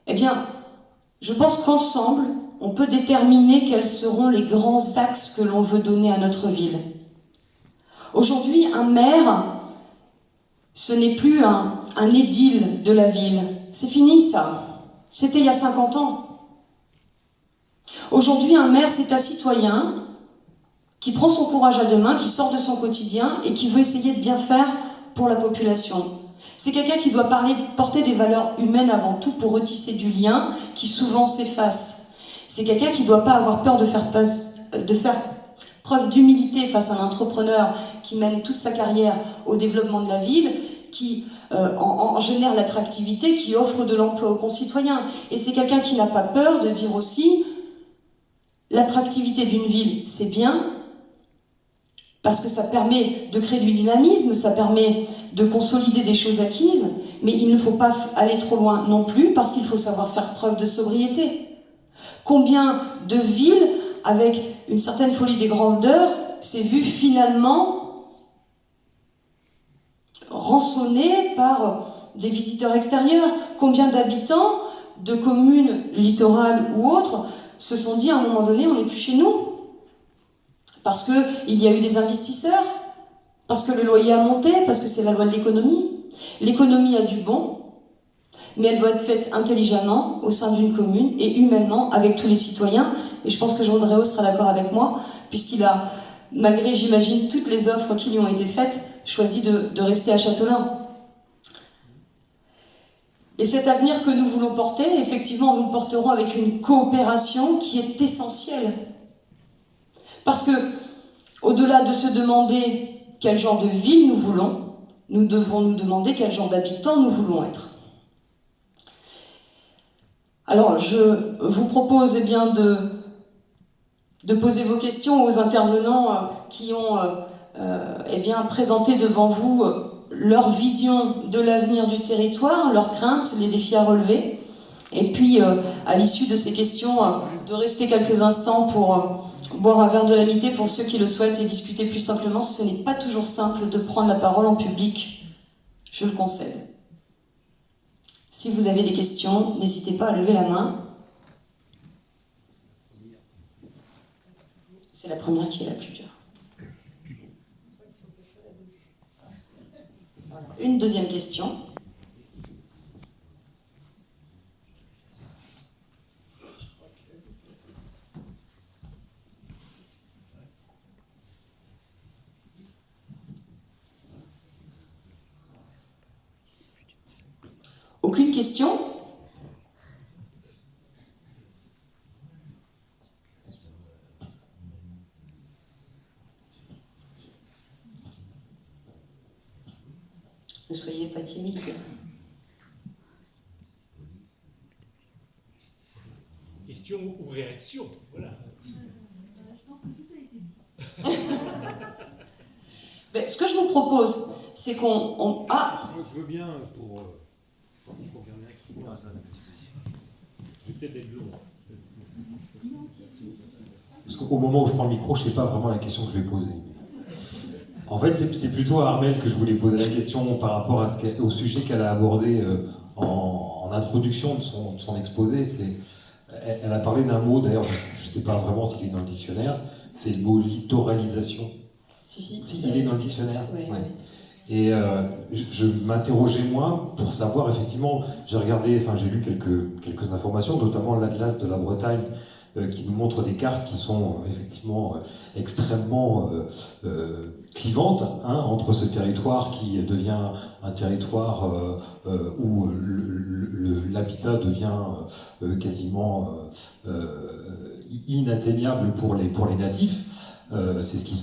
Eh bien, je pense qu'ensemble, on peut déterminer quels seront les grands axes que l'on veut donner à notre ville. Aujourd'hui, un maire, ce n'est plus un édile de la ville. C'est fini ça. C'était il y a 50 ans. Aujourd'hui, un maire, c'est un citoyen qui prend son courage à deux mains, qui sort de son quotidien et qui veut essayer de bien faire pour la population. C'est quelqu'un qui doit porter des valeurs humaines avant tout pour retisser du lien qui souvent s'efface. C'est quelqu'un qui ne doit pas avoir peur de faire preuve d'humilité face à un entrepreneur qui mène toute sa carrière au développement de la ville, qui en génère l'attractivité, qui offre de l'emploi aux concitoyens. Et c'est quelqu'un qui n'a pas peur de dire aussi l'attractivité d'une ville, c'est bien, parce que ça permet de créer du dynamisme, ça permet de consolider des choses acquises, mais il ne faut pas aller trop loin non plus, parce qu'il faut savoir faire preuve de sobriété. Combien de villes, avec une certaine folie des grandeurs, s'est vu finalement rançonnées par des visiteurs extérieurs? Combien d'habitants de communes littorales ou autres se sont dit à un moment donné, on n'est plus chez nous, parce qu'il y a eu des investisseurs, parce que le loyer a monté, parce que c'est la loi de l'économie. L'économie a du bon, mais elle doit être faite intelligemment au sein d'une commune et humainement avec tous les citoyens. Et je pense que Jean Dréau sera d'accord avec moi, puisqu'il a, malgré, j'imagine, toutes les offres qui lui ont été faites, choisi de rester à Châteaulin. Et cet avenir que nous voulons porter, effectivement, nous le porterons avec une coopération qui est essentielle. Parce que, au-delà de se demander quel genre de ville nous voulons, nous devons nous demander quel genre d'habitants nous voulons être. Alors, je vous propose eh bien, de poser vos questions aux intervenants qui ont eh bien, présenté devant vous leur vision de l'avenir du territoire, leurs craintes, les défis à relever. Et puis, à l'issue de ces questions, de rester quelques instants pour boire un verre de l'amitié pour ceux qui le souhaitent et discuter plus simplement. Ce n'est pas toujours simple de prendre la parole en public, je le concède. Si vous avez des questions, n'hésitez pas à lever la main. C'est la première qui est la plus dure. Une deuxième question. Aucune question ? Ne soyez pas timide. Question ou réaction, voilà. Je pense que tout a été dit. Mais ce que je vous propose, c'est qu'on... Ah ! Je veux bien pour... il faut regarder un qui faut. Je vais peut-être être long. Parce qu'au moment où je prends le micro, je ne sais pas vraiment la question que je vais poser. En fait, c'est plutôt à Armelle que je voulais poser la question par rapport au sujet qu'elle a abordé en en introduction de son exposé, elle a parlé d'un mot, d'ailleurs je ne sais pas vraiment s'il est dans le dictionnaire, c'est le mot littoralisation. Si, il est dans le dictionnaire. Oui, Ouais. oui. Et je m'interrogeais moi pour savoir, effectivement, j'ai lu quelques informations, notamment l'Atlas de la Bretagne, qui nous montre des cartes qui sont effectivement extrêmement clivantes, hein, entre ce territoire qui devient un territoire où l'habitat devient quasiment inatteignable pour les natifs. C'est ce qui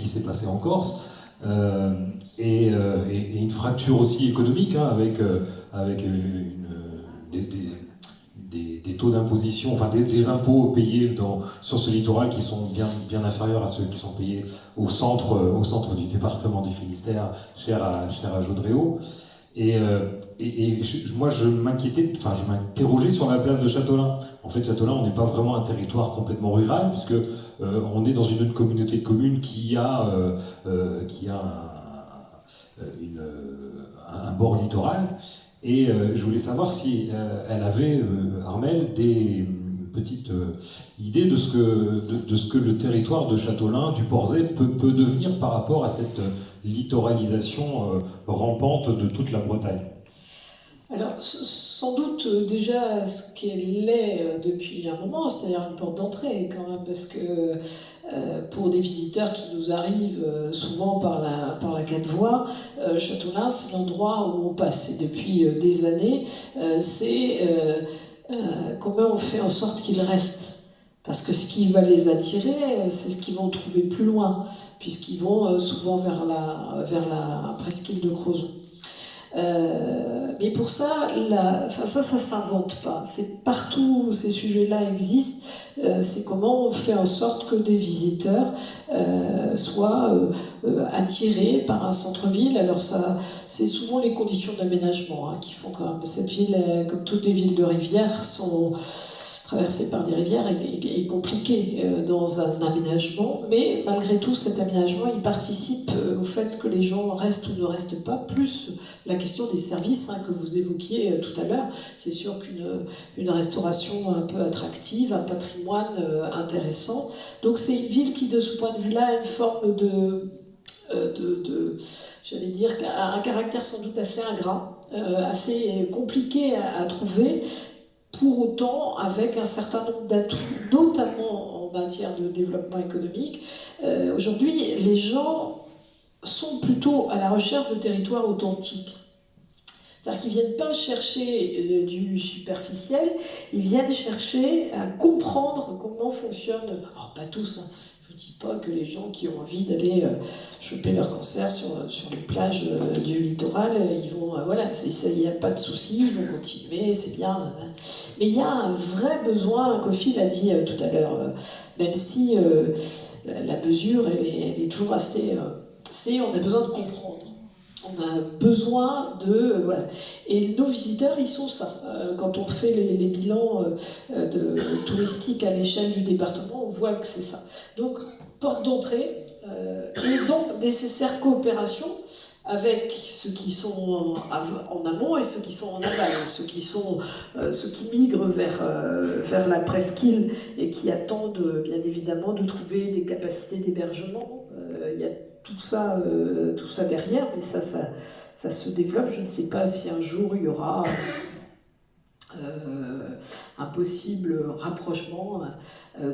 s'est passé en Corse. Et une fracture aussi économique, hein, avec des taux d'imposition, enfin des impôts payés sur ce littoral qui sont bien inférieurs à ceux qui sont payés au centre du département du Finistère, cher à Jodréo. Moi, je m'interrogeais sur la place de Châteaulin. En fait, Châteaulin, on n'est pas vraiment un territoire complètement rural, puisque on est dans une autre communauté de communes qui a un bord littoral. Et je voulais savoir si elle avait, Armelle, des petites idées de ce que le territoire de Châteaulin, du Porzay, peut devenir par rapport à cette littoralisation rampante de toute la Bretagne. Alors, sans doute déjà ce qu'elle est depuis un moment, c'est-à-dire une porte d'entrée quand même, parce que pour des visiteurs qui nous arrivent souvent par la 4 voies, Châteaulin, c'est l'endroit où on passe. Et depuis des années, c'est comment on fait en sorte qu'ils restent. Parce que ce qui va les attirer, c'est ce qu'ils vont trouver plus loin, puisqu'ils vont souvent vers la presqu'île de Crozon. Mais pour ça, ça s'invente pas. C'est partout où ces sujets-là existent. C'est comment on fait en sorte que des visiteurs soient attirés par un centre-ville. Alors ça, c'est souvent les conditions d'aménagement qui font quand même cette ville, comme toutes les villes de rivière, sont traversée par des rivières est compliqué dans un aménagement, mais malgré tout cet aménagement il participe au fait que les gens restent ou ne restent pas, plus la question des services que vous évoquiez tout à l'heure. C'est sûr qu'une restauration un peu attractive, un patrimoine intéressant, donc c'est une ville qui de ce point de vue-là a une forme j'allais dire, un caractère sans doute assez ingrat, assez compliqué à trouver, pour autant avec un certain nombre d'atouts, notamment en matière de développement économique. Aujourd'hui, les gens sont plutôt à la recherche de territoires authentiques. C'est-à-dire qu'ils ne viennent pas chercher du superficiel, ils viennent chercher à comprendre comment fonctionne, alors pas tous, je ne dis pas que les gens qui ont envie d'aller choper leur concert sur les plages du littoral, ils vont, voilà, il n'y a pas de souci, ils vont continuer, c'est bien. Mais il y a un vrai besoin, Kofi l'a dit tout à l'heure, même si la mesure, elle est toujours assez... on a besoin de comprendre. On a besoin de... voilà. Et nos visiteurs, ils sont ça. Quand on fait les bilans touristiques à l'échelle du département, on voit que c'est ça. Donc, porte d'entrée, et donc nécessaire coopération avec ceux qui sont en amont et ceux qui sont en aval, ceux qui migrent vers la presqu'île et qui attendent bien évidemment de trouver des capacités d'hébergement. Il y a tout ça derrière, mais ça se développe. Je ne sais pas si un jour il y aura un possible rapprochement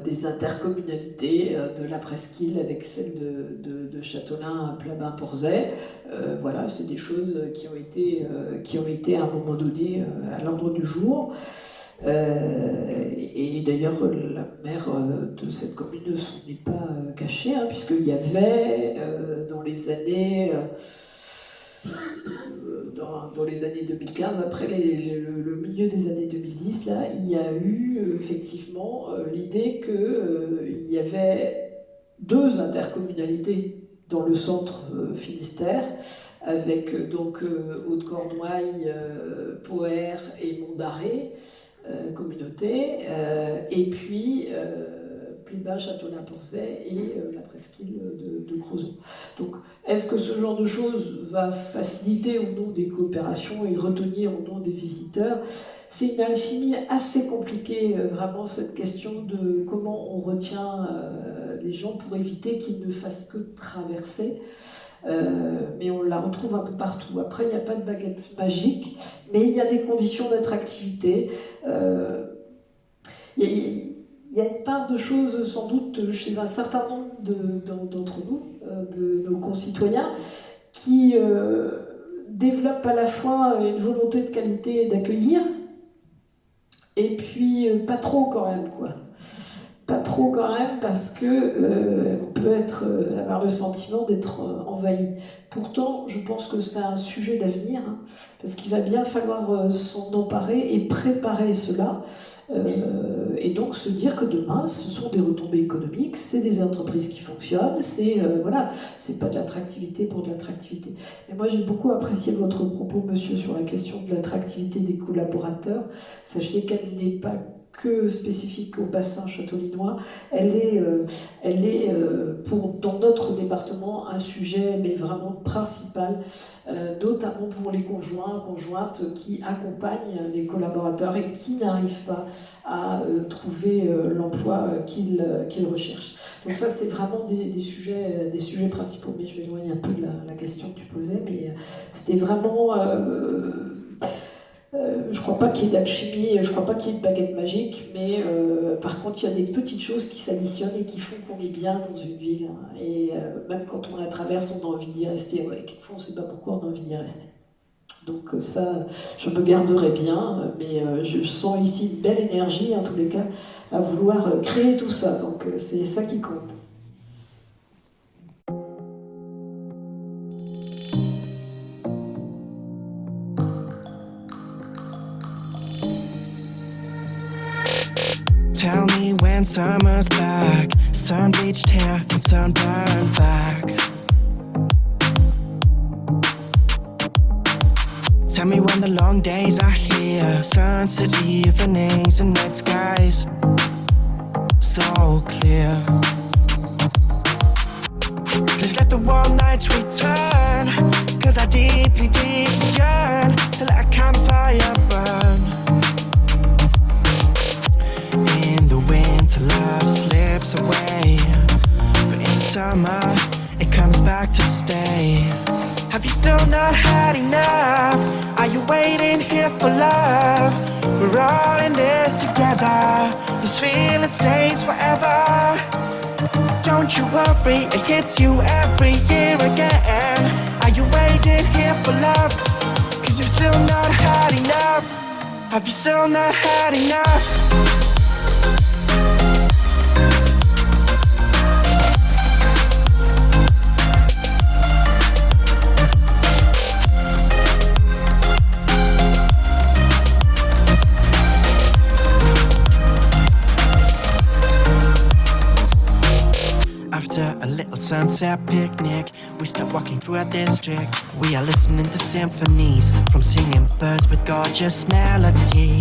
des intercommunalités de la presqu'île avec celle de Châteaulin, Plabin-Porzay. Voilà, c'est des choses qui ont été à un moment donné à l'ordre du jour. Et d'ailleurs, la maire de cette commune ne s'en est pas cachée, puisqu'il y avait dans les années 2015, après le milieu des années 2010, là, il y a eu effectivement l'idée qu'il y avait 2 intercommunalités dans le centre Finistère, avec donc Haute-Cornouailles, Poher et Mont-d'Arrée, communauté, et puis Pays-Bas, Châteaulin-Porcet et la presqu'île de Crozon. Donc, est-ce que ce genre de choses va faciliter ou non des coopérations et retenir ou non des visiteurs? C'est une alchimie assez compliquée, vraiment, cette question de comment on retient les gens pour éviter qu'ils ne fassent que traverser. Mais on la retrouve un peu partout. Après, il n'y a pas de baguette magique, mais il y a des conditions d'attractivité. Il y a une part de choses, sans doute, chez un certain nombre d'entre nous, de nos concitoyens, qui développent à la fois une volonté de qualité d'accueillir, et puis pas trop quand même, quoi. Pas trop quand même, parce que on peut avoir le sentiment d'être envahi. Pourtant, je pense que c'est un sujet d'avenir, hein, parce qu'il va bien falloir s'en emparer et préparer cela. Et donc se dire que demain, ce sont des retombées économiques, c'est des entreprises qui fonctionnent, c'est voilà, c'est pas de l'attractivité pour de l'attractivité. Et moi, j'ai beaucoup apprécié votre propos, monsieur, sur la question de l'attractivité des collaborateurs. Sachez qu'elle n'est pas que spécifique au bassin châteaulinois, elle est dans notre département un sujet, mais vraiment principal, notamment pour les conjointes qui accompagnent les collaborateurs et qui n'arrivent pas à trouver l'emploi qu'ils recherchent. Donc ça, c'est vraiment des sujets principaux, mais je m'éloigne un peu de la question que tu posais, mais c'était vraiment... je ne crois pas qu'il y ait d'alchimie, je ne crois pas qu'il y ait de baguette magique, mais par contre, il y a des petites choses qui s'additionnent et qui font qu'on est bien dans une ville. Hein, et même quand on la traverse, on a envie d'y rester. Ouais, quelquefois, on ne sait pas pourquoi on a envie d'y rester. Donc ça, je me garderai bien, mais je sens ici une belle énergie, en tous les cas, à vouloir créer tout ça. Donc c'est ça qui compte. Tell me when summer's back, sun-bleached hair and sunburned back. Tell me when the long days are here, sunset evenings and night skies so clear. Please let the warm nights return, 'cause I deeply, deeply yearn to let a campfire burn. In the winter, love slips away, but in the summer, it comes back to stay. Have you still not had enough? Are you waiting here for love? We're all in this together. This feeling stays forever. Don't you worry, it hits you every year again. Are you waiting here for love? 'Cause you've still not had enough. Have you still not had enough? After a little sunset picnic, we start walking through our district. We are listening to symphonies from singing birds with gorgeous melody.